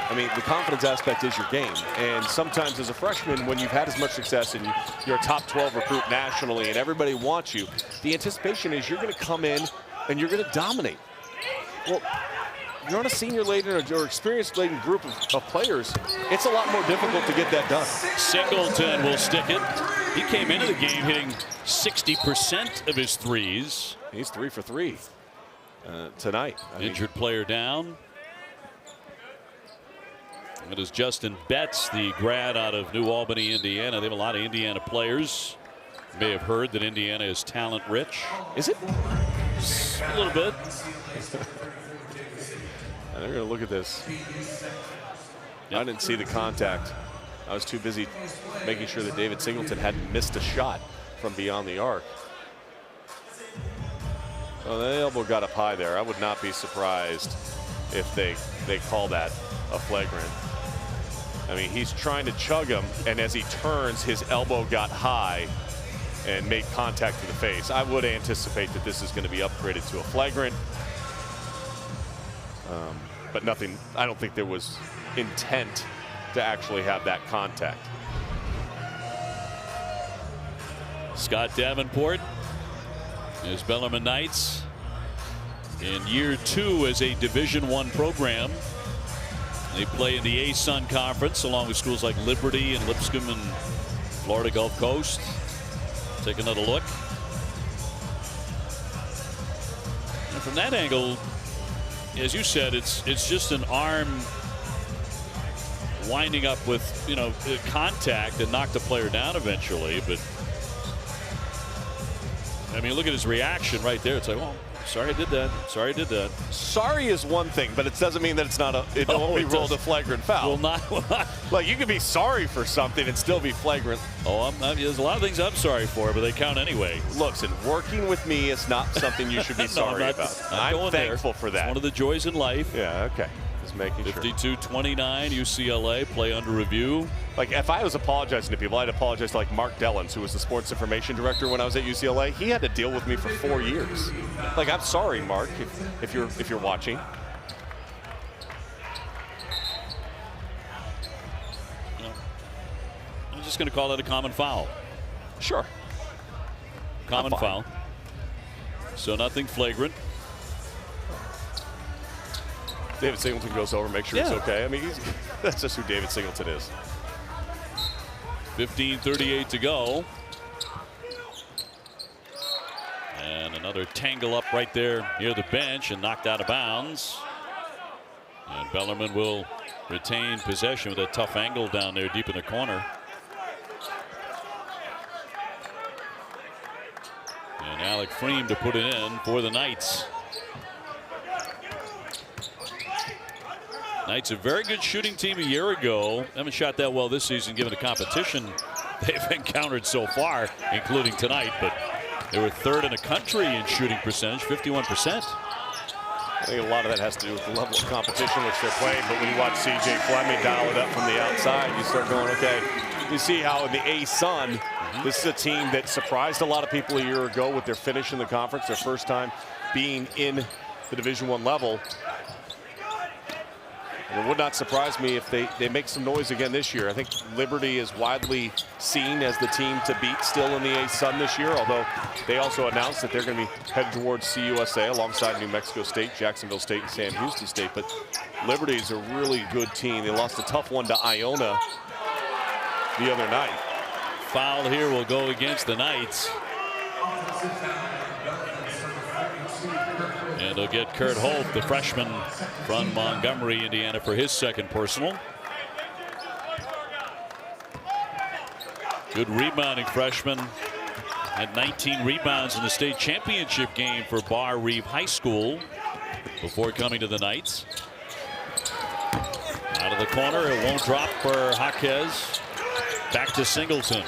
I mean, the confidence aspect is your game. And sometimes as a freshman, when you've had as much success and you're a top 12 recruit nationally and everybody wants you, the anticipation is you're going to come in and you're going to dominate. Well, you're on a senior-laden or experienced-laden group of players. It's a lot more difficult to get that done. Singleton will stick it. He came into the game hitting 60% of his threes. He's 3 for 3 tonight. Injured player down. It is Justin Betts, the grad out of New Albany, Indiana. They have a lot of Indiana players. You may have heard that Indiana is talent-rich. Is it? A little bit. And they're going to look at this. Yep. I didn't see the contact. I was too busy making sure that David Singleton hadn't missed a shot from beyond the arc. Well, the elbow got up high there. I would not be surprised if they call that a flagrant. I mean, he's trying to chug him, and as he turns, his elbow got high and made contact to the face. I would anticipate that this is going to be upgraded to a flagrant. But nothing, I don't think there was intent to actually have that contact. Scott Davenport is Bellarmine Knights in year 2 as a Division I program. They play in the ASUN Conference along with schools like Liberty and Lipscomb and Florida Gulf Coast. Take another look. And from that angle, as you said, it's just an arm winding up with, contact and knock the player down eventually. But I mean, look at his reaction right there. It's like, well, sorry I did that. Sorry I did that. Sorry is one thing, but it doesn't mean that it's not it won't be rolled a flagrant foul. Will not. Like, you can be sorry for something and still be flagrant. Oh, there's a lot of things I'm sorry for, but they count anyway. Listen, working with me is not something you should be sorry about. I'm thankful for that. It's one of the joys in life. Yeah, okay. Just making sure. 52-29, UCLA play under review. Like, if I was apologizing to people, I'd apologize to like Mark Dellens, who was the sports information director when I was at UCLA. He had to deal with me for 4 years. Like, I'm sorry, Mark, if you're watching. I'm just going to call it a common foul. Sure. Common foul. So nothing flagrant. David Singleton goes over, make sure it's okay. I mean, that's just who David Singleton is. 15:38 to go. And another tangle up right there near the bench and knocked out of bounds. And Bellarmine will retain possession with a tough angle down there deep in the corner. And Alec Freem to put it in for the Knights. Knights, a very good shooting team a year ago. Haven't shot that well this season given the competition they've encountered so far, including tonight. But they were third in the country in shooting percentage, 51%. I think a lot of that has to do with the level of competition which they're playing. But when you watch C.J. Fleming dial it up from the outside, you start going, okay. You see how in the A-Sun, this is a team that surprised a lot of people a year ago with their finish in the conference, their first time being in the Division I level. And it would not surprise me if they make some noise again this year. I think Liberty is widely seen as the team to beat still in the A-Sun this year, although they also announced that they're going to be headed towards CUSA alongside New Mexico State, Jacksonville State, and Sam Houston State. But Liberty is a really good team. They lost a tough one to Iona the other night. Foul here will go against the Knights. And they'll get Kurt Holt, the freshman from Montgomery, Indiana, for his second personal. Good rebounding freshman. Had 19 rebounds in the state championship game for Bar Reeve High School before coming to the Knights. Out of the corner, it won't drop for Jaquez. Back to Singleton.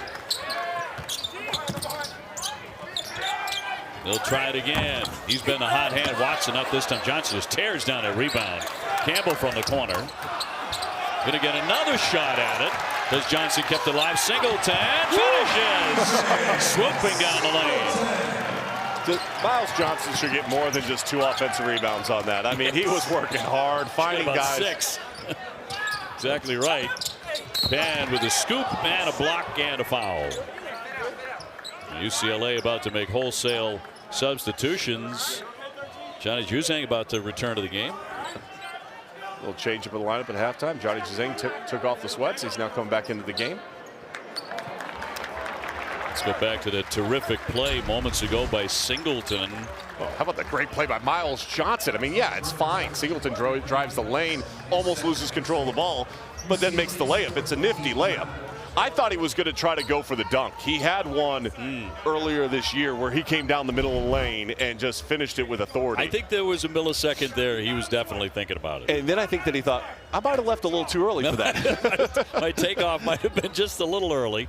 They'll try it again. He's been the hot hand. Watson up this time. Johnson just tears down a rebound. Campbell from the corner. Going to get another shot at it. Because Johnson kept it alive. Singleton finishes. Swooping down the lane. Miles Johnson should get more than just 2 offensive rebounds on that. I mean, he was working hard, finding about guys. 6. Exactly right. Pan with a scoop and a block and a foul. UCLA about to make wholesale substitutions. Johnny Juzang about to return to the game. A little change up in the lineup at halftime. Johnny Juzang took off the sweats. He's now coming back into the game. Let's go back to the terrific play moments ago by Singleton. Oh, how about the great play by Miles Johnson? I mean, yeah, it's fine. Singleton drives the lane, almost loses control of the ball, but then makes the layup. It's a nifty layup. I thought he was going to try to go for the dunk. He had one earlier this year where he came down the middle of the lane and just finished it with authority. I think there was a millisecond there. He was definitely thinking about it. And then I think that he thought, I might have left a little too early for that. My takeoff might have been just a little early.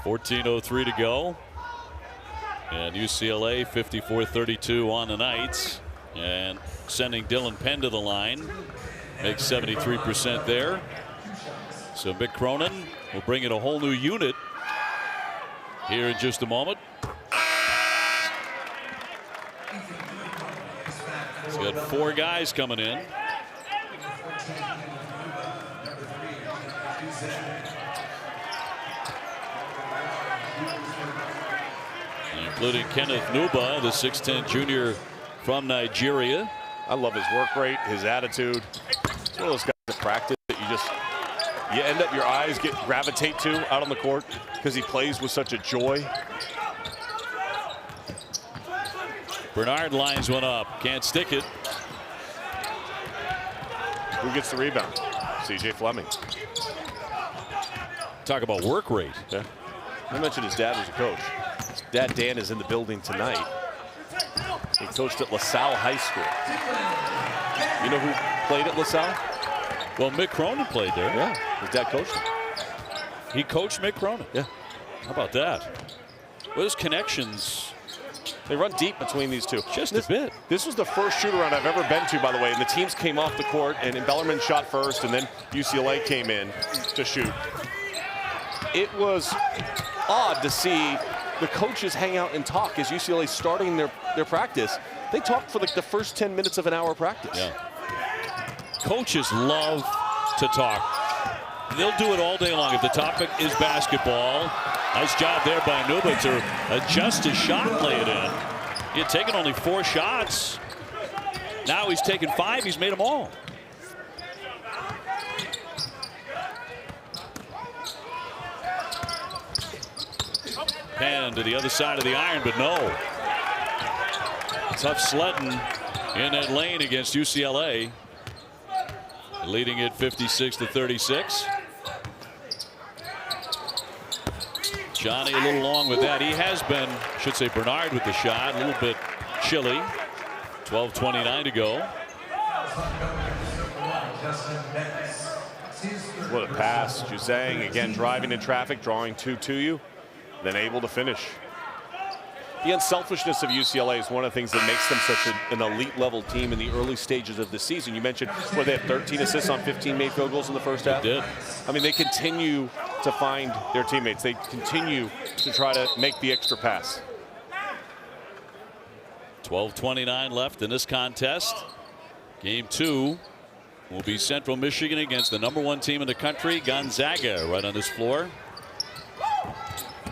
14:03 to go. And UCLA 54-32 on the Knights. And sending Dylan Penn to the line. Makes 73% there. So Mick Cronin will bring in a whole new unit here in just a moment. He's got 4 guys coming in. Including Kenneth Nuba, the 6'10 junior from Nigeria. I love his work rate, his attitude. It's one of those guys that practice that you end up, your eyes gravitate to out on the court because he plays with such a joy. Bernard lines one up, can't stick it. Who gets the rebound? C.J. Fleming. Talk about work rate. Yeah. I mentioned his dad was a coach. His dad, Dan, is in the building tonight. He coached at LaSalle High School. You know who played at LaSalle? Well, Mick Cronin played there. Yeah, his dad coached him. He coached Mick Cronin. Yeah. How about that? Well, his connections They run deep between these two. Just a bit. This was the first shoot-around I've ever been to, by the way, and the teams came off the court, and Bellarmine shot first, and then UCLA came in to shoot. It was odd to see the coaches hang out and talk as UCLA starting their practice. They talked for like the first 10 minutes of an hour practice. Yeah. Coaches love to talk. They'll do it all day long. If the topic is basketball, nice job there by Nuba to adjust his shot and lay it in. He had taken only 4 shots. Now he's taken 5. He's made them all. And to the other side of the iron, but no. Tough sledding in that lane against UCLA. Leading it 56-36. Johnny a little long with that. He has been, should say Bernard with the shot, a little bit chilly. 12:29 to go. What a pass. Juzang again driving in traffic, drawing 2 to you, then able to finish. The unselfishness of UCLA is one of the things that makes them such an elite level team in the early stages of the season. You mentioned where they had 13 assists on 15 made field goals in the first half. They did. I mean, they continue to find their teammates. They continue to try to make the extra pass. 12:29 left in this contest. Game 2 will be Central Michigan against the #1 team in the country, Gonzaga, right on this floor.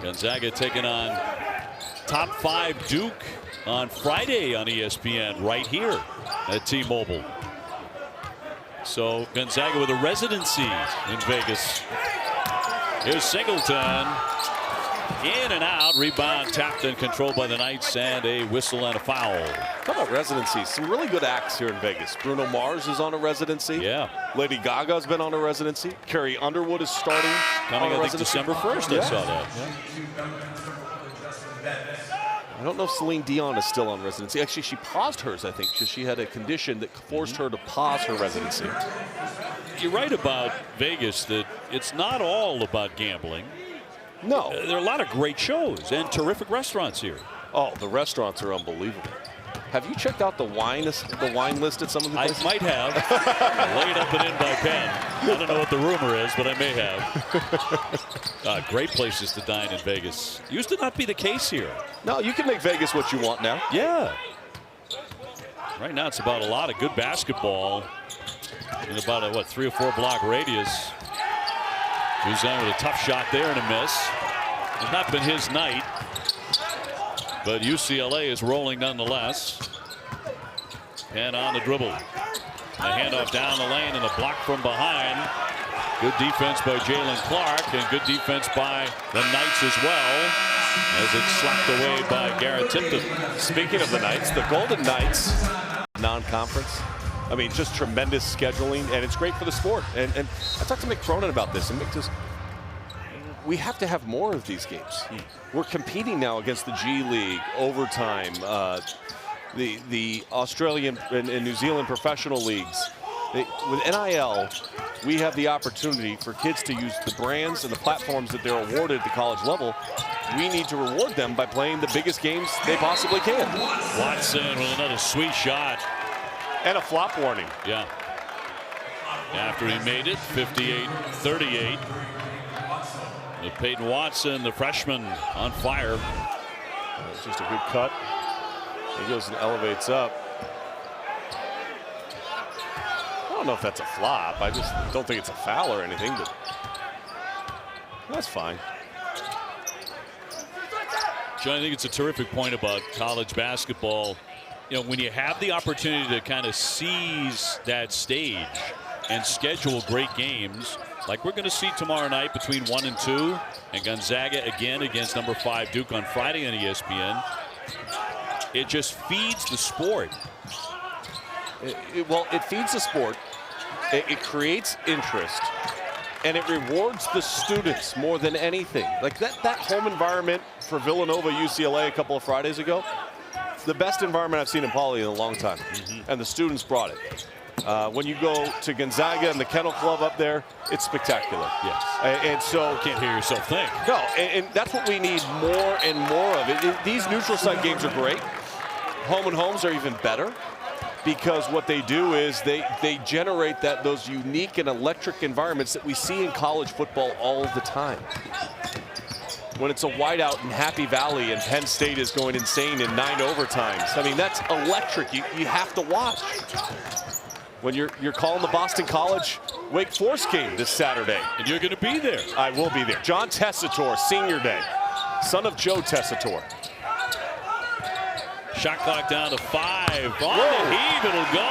Gonzaga taking on top 5 Duke on Friday on ESPN right here at T-Mobile. So Gonzaga with a residency in Vegas. Here's Singleton. In and out. Rebound tapped and controlled by the Knights, and a whistle and a foul. Talk about residencies. Some really good acts here in Vegas. Bruno Mars is on a residency. Yeah. Lady Gaga's been on a residency. Carrie Underwood is starting. Coming, I think, December 1st. Yeah. I saw that. Yeah. I don't know if Celine Dion is still on residency. Actually, she paused hers, I think, because she had a condition that forced her to pause her residency. You're right about Vegas that it's not all about gambling. No. There are a lot of great shows and terrific restaurants here. Oh, the restaurants are unbelievable. Have you checked out the wine list at some of the places? I might have. Laid up and in by Penn. I don't know what the rumor is, but I may have. Great places to dine in Vegas. Used to not be the case here. No, you can make Vegas what you want now. Yeah. Right now it's about a lot of good basketball in about a 3 or 4 block radius. Juzang with a tough shot there and a miss. It's not been his night, but UCLA is rolling nonetheless. And on the dribble. A handoff down the lane and a block from behind. Good defense by Jalen Clark and good defense by the Knights as well, as it's slapped away by Garrett Tipton. Speaking of the Knights, the Golden Knights, non-conference. I mean, just tremendous scheduling, and it's great for the sport. And I talked to Mick Cronin about this, and Mick says, we have to have more of these games. We're competing now against the G League, overtime, the Australian and New Zealand professional leagues. With NIL, we have the opportunity for kids to use the brands and the platforms that they're awarded at the college level. We need to reward them by playing the biggest games they possibly can. Watson with another sweet shot. And a flop warning. Yeah. After he made it, 58-38. With Peyton Watson, the freshman, on fire. It's just a good cut. He goes and elevates up. I don't know if that's a flop. I just don't think it's a foul or anything, but that's fine. John, I think it's a terrific point about college basketball. You know, when you have the opportunity to kind of seize that stage and schedule great games, like we're going to see tomorrow night between 1 and 2, and Gonzaga again against number 5 Duke on Friday on ESPN, it just feeds the sport. Well, it feeds the sport. It creates interest, and it rewards the students more than anything. Like that home environment for Villanova UCLA a couple of Fridays ago, the best environment I've seen in Pauley in a long time. And the students brought it. When you go to Gonzaga and the Kennel Club up there, it's spectacular. Yes. And so you can't hear yourself think. No, and that's what we need more and more of. These neutral site games are great. Home and homes are even better because what they do is they generate those unique and electric environments that we see in college football all the time. When it's a whiteout in Happy Valley and Penn State is going insane in 9 overtimes. I mean, that's electric. You have to watch. When you're calling the Boston College Wake Forest game this Saturday. And you're going to be there. I will be there. John Tessitore, senior day. Son of Joe Tessitore. Shot clock down to 5. On the heave, it'll go.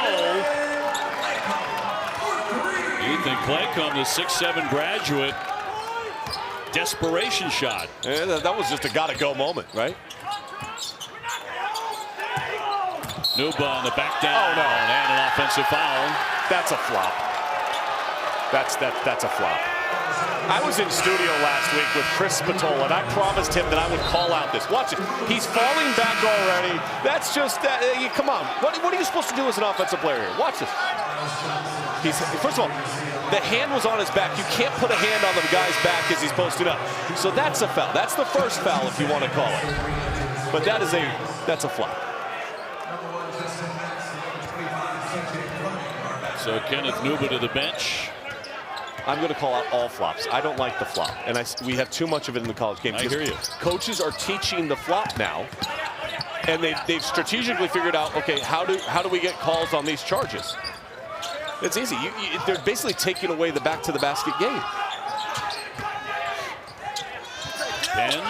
Ethan Claycomb, the 6'7" graduate. Desperation shot. Yeah, that was just a gotta-go moment, right? Nuba on the back down. Oh, no. And an offensive foul. That's a flop. That's a flop. I was in studio last week with Chris Spatola, and I promised him that I would call out this. Watch it. He's falling back already. That's just that. Come on. What are you supposed to do as an offensive player here? Watch this. First of all, the hand was on his back. You can't put a hand on the guy's back as he's posted up. So that's a foul. That's the first foul, if you want to call it. But that's a flop. So Kenneth Nuba to the bench. I'm going to call out all flops. I don't like the flop, and we have too much of it in the college game. I hear you. Coaches are teaching the flop now, and they've strategically figured out, okay, how do we get calls on these charges? It's easy. They're basically taking away the back to the basket game. Penn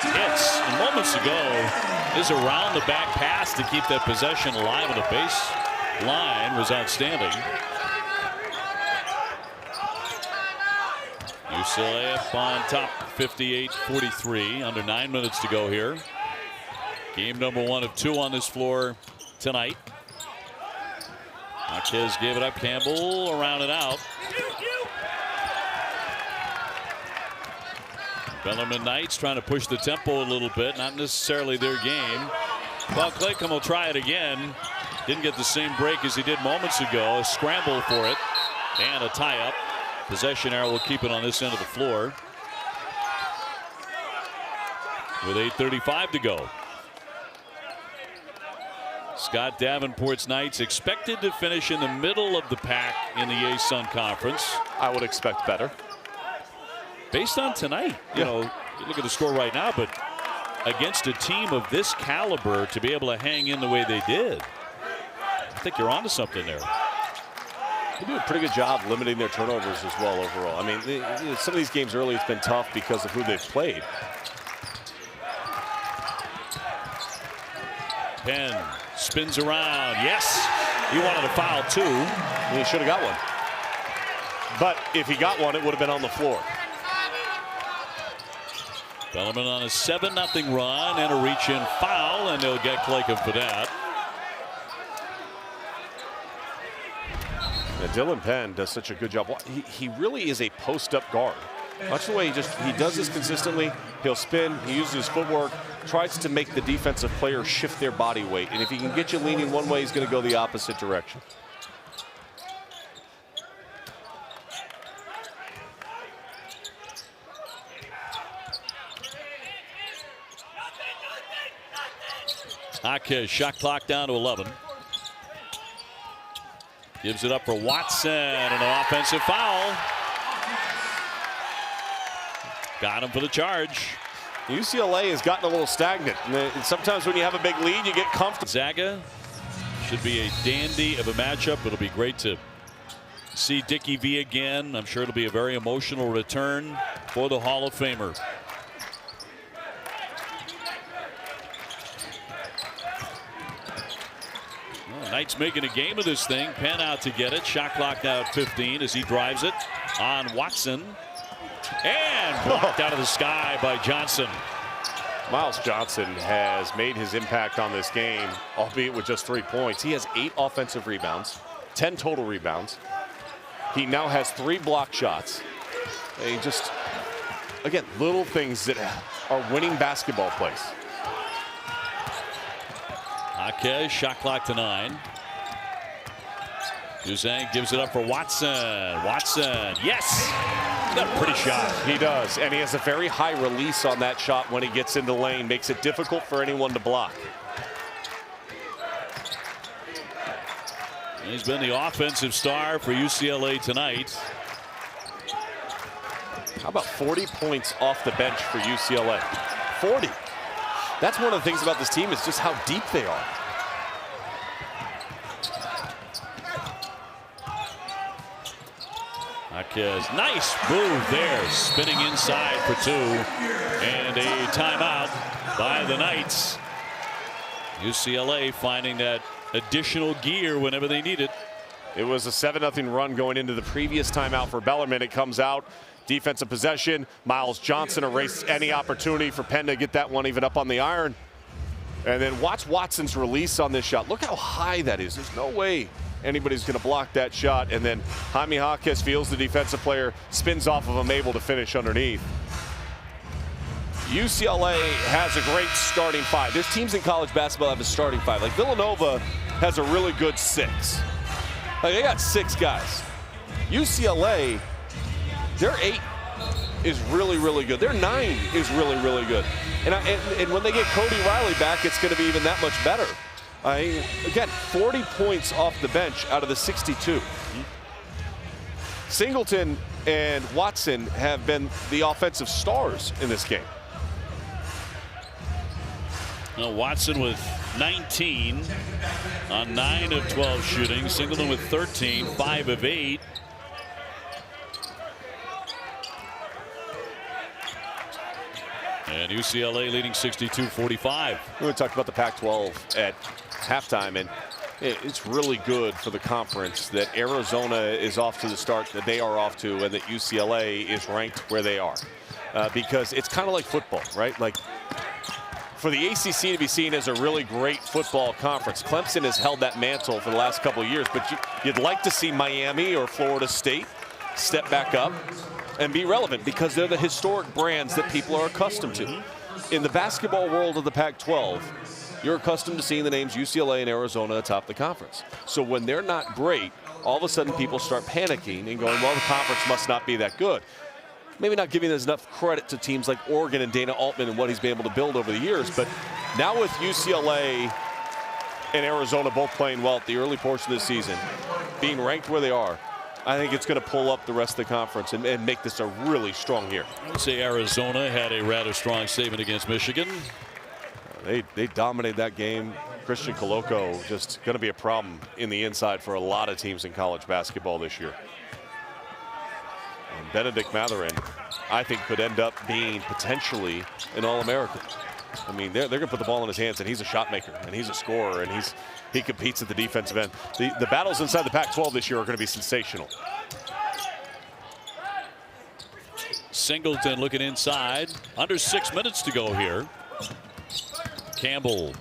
hits. And moments ago, his around the back pass to keep that possession alive on the baseline was outstanding. UCLA up on top 58-43. Under 9 minutes to go here. Game number 1 of 2 on this floor tonight. Marquez gave it up. Campbell around and out. Bellarmine Knights trying to push the tempo a little bit. Not necessarily their game. Well, Claycomb will try it again. Didn't get the same break as he did moments ago. A scramble for it. And a tie-up. Possession arrow will keep it on this end of the floor. With 8:35 to go. Scott Davenport's Knights expected to finish in the middle of the pack in the ASUN Conference. I would expect better. Based on tonight, you know, you look at the score right now, but against a team of this caliber to be able to hang in the way they did, I think you're onto something there. They do a pretty good job limiting their turnovers as well overall. I mean, some of these games early, it's been tough because of who they've played. Penn spins around. Yes, he wanted a foul too. He should have got one. But if he got one, it would have been on the floor. Bellarmine on a 7-0 run and a reach-in foul, and they'll get Claycomb for that. Yeah, Dylan Penn does such a good job. He really is a post-up guard. Watch the way he does this consistently. He'll spin, he uses his footwork, tries to make the defensive player shift their body weight. And if he can get you leaning one way, he's going to go the opposite direction. Jaquez, shot clock down to 11. Gives it up for Watson and an offensive foul. Got him for the charge. UCLA has gotten a little stagnant. And sometimes when you have a big lead, you get comfortable. Zaga should be a dandy of a matchup. It'll be great to see Dickie V again. I'm sure it'll be a very emotional return for the Hall of Famer. Knights making a game of this thing. Penn out to get it. Shot clock now at 15 as he drives it on Watson. And blocked out of the sky by Johnson. Miles Johnson has made his impact on this game, albeit with just 3 points. He has 8 offensive rebounds, 10 total rebounds. He now has 3 block shots. They just, again, little things that are winning basketball plays. Jaquez, shot clock to 9. Juzang gives it up for Watson. Watson, yes! He's got a pretty shot. He does, and he has a very high release on that shot when he gets into lane. Makes it difficult for anyone to block. He's been the offensive star for UCLA tonight. How about 40 points off the bench for UCLA? 40. That's one of the things about this team is just how deep they are. Jaquez, nice move there, spinning inside for two, and a timeout by the Knights. UCLA finding that additional gear whenever they need it. It was a 7-0 run going into the previous timeout for Bellarmine. It comes out, defensive possession. Miles Johnson erased any opportunity for Penn to get that one even up on the iron. And then watch Watson's release on this shot. Look how high that is. There's no way anybody's going to block that shot. And then Jaime Jaquez feels the defensive player, spins off of him, able to finish underneath. UCLA has a great starting five. There's teams in college basketball that have a starting five. Like Villanova has a really good six. Like they got 6 guys. UCLA, their 8 is really, really good. Their 9 is really, really good. And when they get Cody Riley back, it's going to be even that much better. Again, 40 points off the bench out of the 62. Singleton and Watson have been the offensive stars in this game. Now Watson with 19 on 9 of 12 shooting. Singleton with 13, 5 of 8. And UCLA leading 62-45. We talked about the Pac-12 at halftime, and it's really good for the conference that Arizona is off to the start that they are off to, and that UCLA is ranked where they are. Because it's kind of like football, right? Like, for the ACC to be seen as a really great football conference, Clemson has held that mantle for the last couple of years, but you'd like to see Miami or Florida State step back up and be relevant because they're the historic brands that people are accustomed to. In the basketball world of the Pac-12, you're accustomed to seeing the names UCLA and Arizona atop the conference. So when they're not great, all of a sudden people start panicking and going, well, the conference must not be that good. Maybe not giving enough credit to teams like Oregon and Dana Altman and what he's been able to build over the years. But now with UCLA and Arizona both playing well at the early portion of the season, being ranked where they are, I think it's going to pull up the rest of the conference and make this a really strong year. I would say Arizona had a rather strong statement against Michigan. They dominated that game. Christian Koloko just going to be a problem in the inside for a lot of teams in college basketball this year. And Benedict Mathurin, I think, could end up being potentially an All-American. I mean, they're going to put the ball in his hands, and he's a shot maker, and he's a scorer, and he competes at the defensive end. The battles inside the Pac-12 this year are going to be sensational. Singleton looking inside. Under 6 minutes to go here. Campbell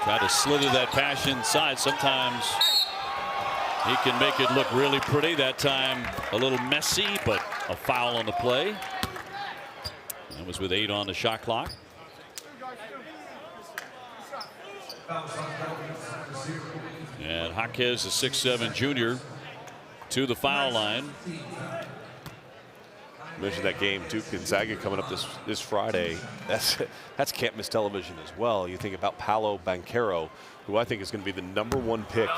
tried to slither that pass inside. Sometimes he can make it look really pretty. That time a little messy, but a foul on the play. That was with 8 on the shot clock. And Jaquez, a 6'7" junior, to the foul line. Mentioned that game, Duke Gonzaga coming up this Friday. That's can't miss television as well. You think about Paolo Banchero, who I think is going to be the #1 pick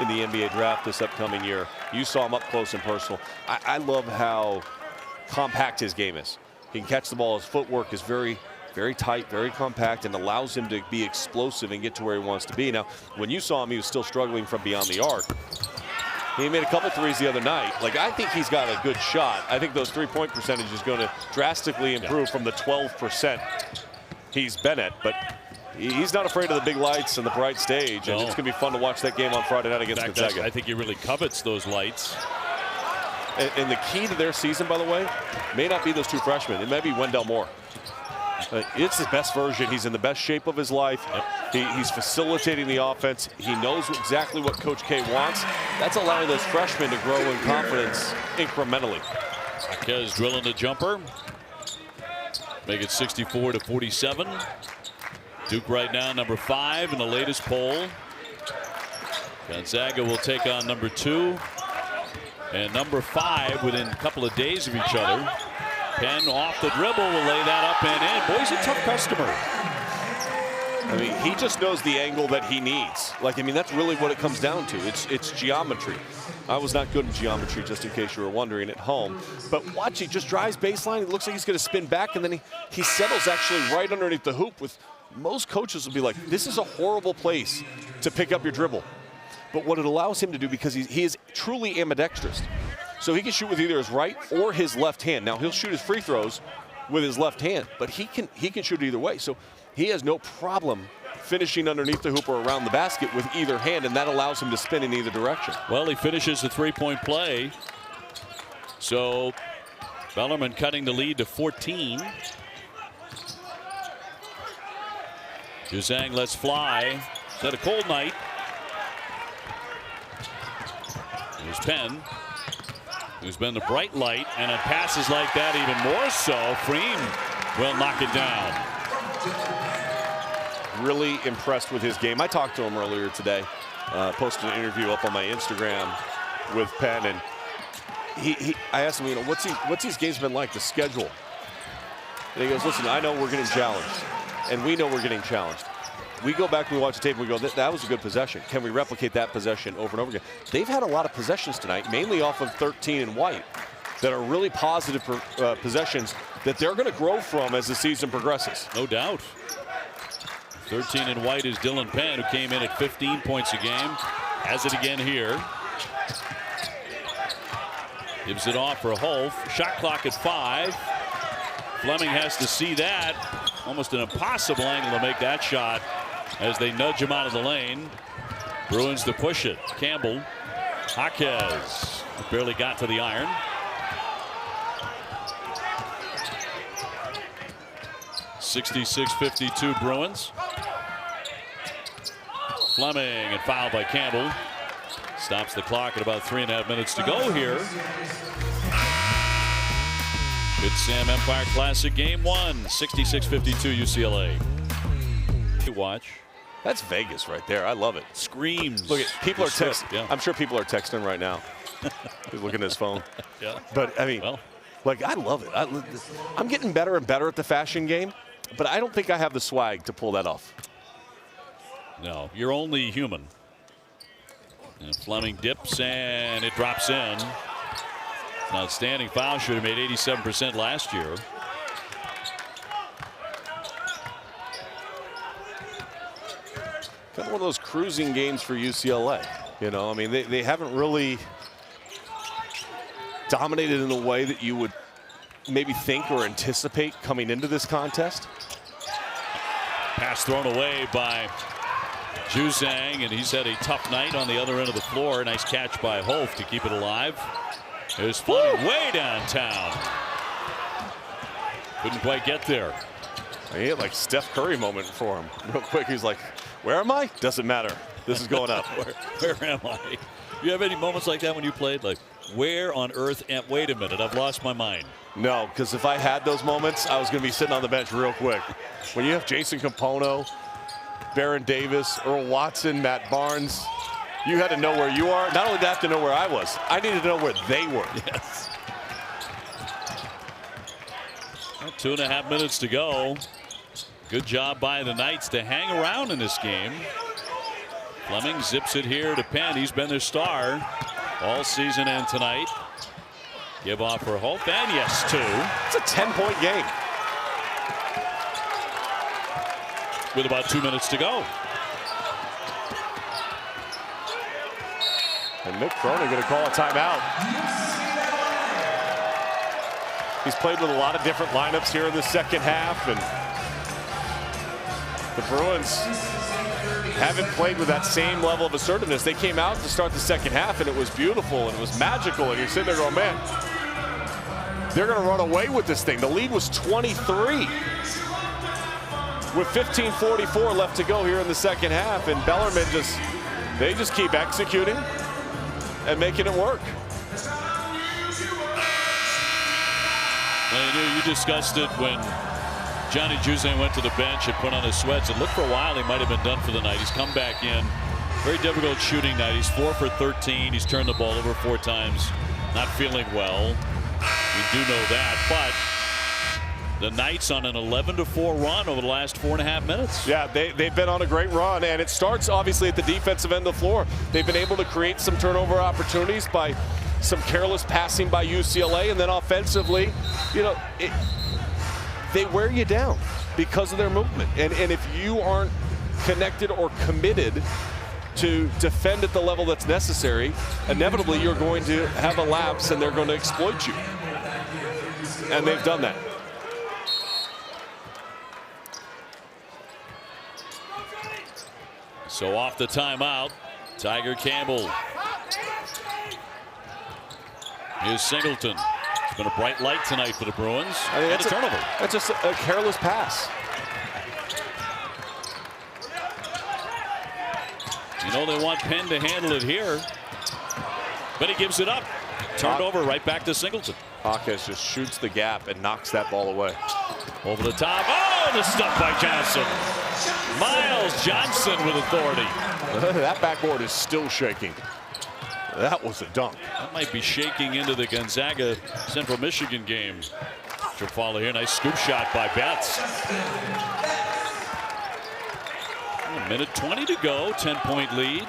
in the NBA draft this upcoming year. You saw him up close and personal. I love how compact his game is. He can catch the ball. His footwork is very, very tight, very compact, and allows him to be explosive and get to where he wants to be. Now, when you saw him, he was still struggling from beyond the arc. He made a couple threes the other night. Like, I think he's got a good shot. I think those three-point percentage is going to drastically improve from the 12% he's been at. But he's not afraid of the big lights and the bright stage, and it's going to be fun to watch that game on Friday night against Gonzaga. I think he really covets those lights. And the key to their season, by the way, may not be those 2 freshmen. It may be Wendell Moore. It's his best version. He's in the best shape of his life. Yep. He's facilitating the offense. He knows exactly what Coach K wants. That's allowing those freshmen to grow in confidence incrementally. Jaquez drilling the jumper. Make it 64-47. Duke right now #5 in the latest poll. Gonzaga will take on number 2 and number 5 within a couple of days of each other. Penn off the dribble will lay that up and in. Boy, he's a tough customer. I mean, he just knows the angle that he needs. Like, I mean, that's really what it comes down to. It's geometry. I was not good in geometry, just in case you were wondering at home. But watch, he just drives baseline. It looks like he's going to spin back, and then he settles actually right underneath the hoop. With most coaches will be like, this is a horrible place to pick up your dribble. But what it allows him to do, because he is truly ambidextrous, so he can shoot with either his right or his left hand. Now, he'll shoot his free throws with his left hand, but he can shoot either way. So he has no problem finishing underneath the hoop or around the basket with either hand, and that allows him to spin in either direction. Well, he finishes the three-point play. So Bellarmine cutting the lead to 14. Juzang lets fly. It's had a cold night. Here's Penn, who's been the bright light, and on passes like that even more so, Freem will knock it down. Really impressed with his game. I talked to him earlier today, posted an interview up on my Instagram with Penn, and I asked him, you know, what's his games been like, the schedule? And he goes, listen, I know we're getting challenged, and we know we're getting challenged. We go back and we watch the tape and we go, that was a good possession. Can we replicate that possession over and over again? They've had a lot of possessions tonight, mainly off of 13 and White, that are really positive possessions that they're going to grow from as the season progresses. No doubt. 13 and White is Dylan Penn, who came in at 15 points a game. Has it again here. Gives it off for Holf. Shot clock at 5. Fleming has to see that. Almost an impossible angle to make that shot as they nudge him out of the lane. Bruins to push it. Campbell. Jaquez barely got to the iron. (66-52) Bruins. Fleming and fouled by Campbell. Stops the clock at about 3.5 minutes to go here. Good Sam Empire Classic Game 1, 66-52 UCLA. Watch. That's Vegas right there. I love it. Screams. Look at people are texting. Yeah. I'm sure people are texting right now. He's looking at his phone. Yeah. But I mean, well, like, I love it. I'm getting better and better at the fashion game, but I don't think I have the swag to pull that off. No, you're only human. And Fleming dips and it drops in. An outstanding foul shooter, made 87% last year. Kind of one of those cruising games for UCLA. You know, I mean, they haven't really dominated in the way that you would maybe think or anticipate coming into this contest. Pass thrown away by Juzang, and he's had a tough night on the other end of the floor. Nice catch by Holf to keep it alive. There's Fleming way downtown. Couldn't quite get there. He had like Steph Curry moment for him. Real quick, he's like, where am I? Doesn't matter. This is going up. where am I? You have any moments like that when you played? Like, where on earth am, wait a minute, I've lost my mind. No, because if I had those moments, I was going to be sitting on the bench real quick. When you have Jason Capono, Baron Davis, Earl Watson, Matt Barnes, you had to know where you are. Not only did I have to know where I was, I needed to know where they were. Yes. 2.5 minutes to go. Good job by the Knights to hang around in this game. Fleming zips it here to Penn. He's been their star all season and tonight. Give off for Holt, and yes, 2. It's a 10-point game. With about 2 minutes to go. And Mick Cronin going to call a timeout. He's played with a lot of different lineups here in the second half, and the Bruins haven't played with that same level of assertiveness. They came out to start the second half, and it was beautiful, and it was magical, and you're sitting there going, man, they're going to run away with this thing. The lead was 23 with 15:44 left to go here in the second half, and Bellarmine they just keep executing and making it work. Well, you discussed it when Johnny Juzang went to the bench and put on his sweats. It looked for a while he might have been done for the night. He's come back in. Very difficult shooting night. He's 4 for 13. He's turned the ball over 4 times. Not feeling well. We do know that, but the Knights on an 11-4 run over the last 4.5 minutes. Yeah, they've been on a great run, and it starts obviously at the defensive end of the floor. They've been able to create some turnover opportunities by some careless passing by UCLA, and then offensively, you know, they wear you down because of their movement. And if you aren't connected or committed to defend at the level that's necessary, inevitably you're going to have a lapse and they're going to exploit you. And they've done that. So off the timeout, Tiger Campbell. Here's Singleton. It's been a bright light tonight for the Bruins. I mean, and a turnover. That's just a careless pass. You know they want Penn to handle it here. But he gives it up. Turned over right back to Singleton. Hawkes just shoots the gap and knocks that ball away. Over the top. Oh, the stuff by Johnson. Miles Johnson with authority. That backboard is still shaking. That was a dunk. That might be shaking into the Gonzaga Central Michigan game. Should follow here. Nice scoop shot by Betts. A minute 20 to go. 10-point lead.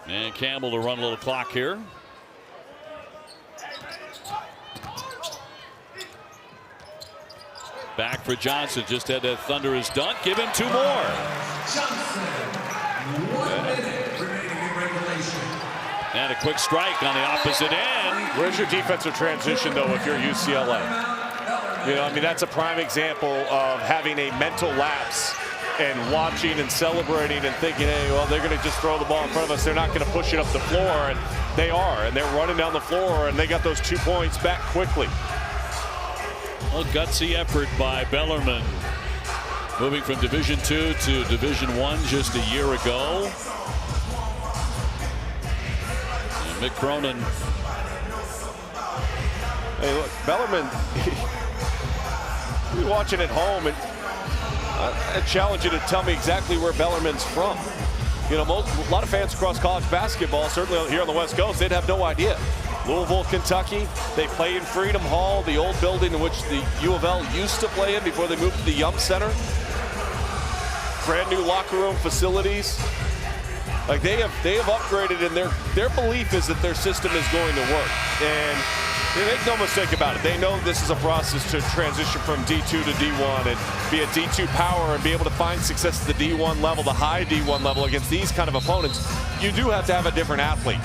And Campbell to run a little clock here. Back for Johnson. Just had that thunderous dunk. Give him 2 more. And a quick strike on the opposite end. Where's your defensive transition, though, if you're UCLA? You know, I mean, that's a prime example of having a mental lapse and watching and celebrating and thinking, hey, well, they're going to just throw the ball in front of us. They're not going to push it up the floor. And they are. And they're running down the floor, and they got those 2 points back quickly. A gutsy effort by Bellarmine. Moving from Division II to Division I just a year ago. And Mick Cronin. Hey, look, Bellarmine, you're watching at home, and I challenge you to tell me exactly where Bellarmine's from. You know, a lot of fans across college basketball, certainly here on the West Coast, they'd have no idea. Louisville, Kentucky. They play in Freedom Hall, the old building in which the U of L used to play in before they moved to the Yum Center. Brand new locker room facilities. Like they have upgraded, and their belief is that their system is going to work. And they make no mistake about it. They know this is a process to transition from D2 to D1 and be a D2 power and be able to find success at the D1 level, the high D1 level against these kind of opponents. You do have to have a different athlete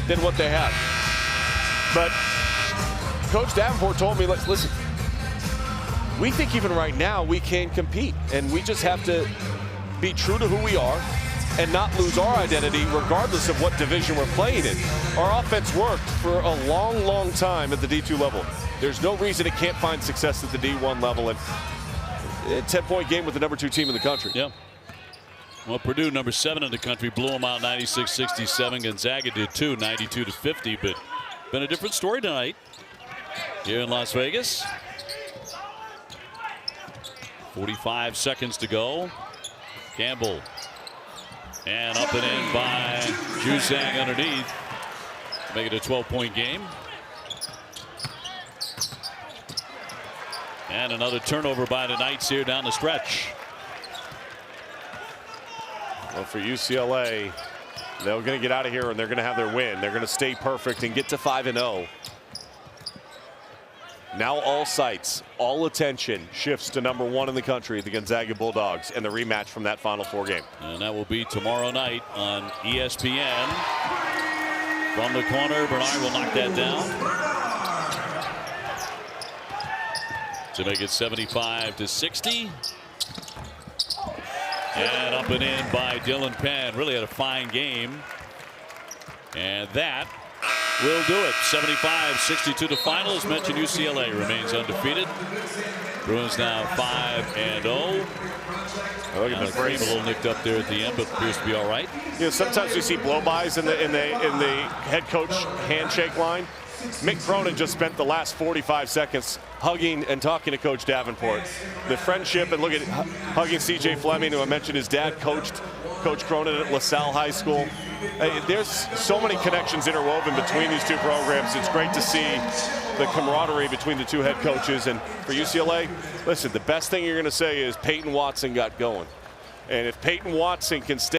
than what they have. But Coach Davenport told me, listen, we think even right now we can compete, and we just have to be true to who we are and not lose our identity regardless of what division we're playing in. Our offense worked for a long, long time at the D2 level. There's no reason it can't find success at the D1 level, and a 10-point game with the #2 team in the country. Yeah. Well, Purdue, number 7 in the country, blew them out 96-67. Gonzaga did too, 92-50, but been a different story tonight here in Las Vegas. 45 seconds to go. Campbell. And up and in by Juzang underneath. Make it a 12-point game. And another turnover by the Knights here down the stretch. Well, for UCLA, they're going to get out of here and they're going to have their win. They're going to stay perfect and get to 5-0. Now all sights, all attention shifts to #1 in the country, the Gonzaga Bulldogs, and the rematch from that Final Four game. And that will be tomorrow night on ESPN. From the corner, Bernard will knock that down to make it 75-60. And up and in by Dylan Penn. Really had a fine game. And that will do it. 75-62 to final. As mentioned, UCLA remains undefeated. Bruins now 5-0. Look at the brace. A little nicked up there at the end, but appears to be all right. You know, sometimes we see blow-bys in the head coach handshake line. Mick Cronin just spent the last 45 seconds hugging and talking to Coach Davenport. The friendship, and look at hugging C.J. Fleming, who I mentioned his dad coached Coach Cronin at LaSalle High School. There's so many connections interwoven between these two programs. It's great to see the camaraderie between the two head coaches. And for UCLA, listen, the best thing you're going to say is Peyton Watson got going. And if Peyton Watson can stay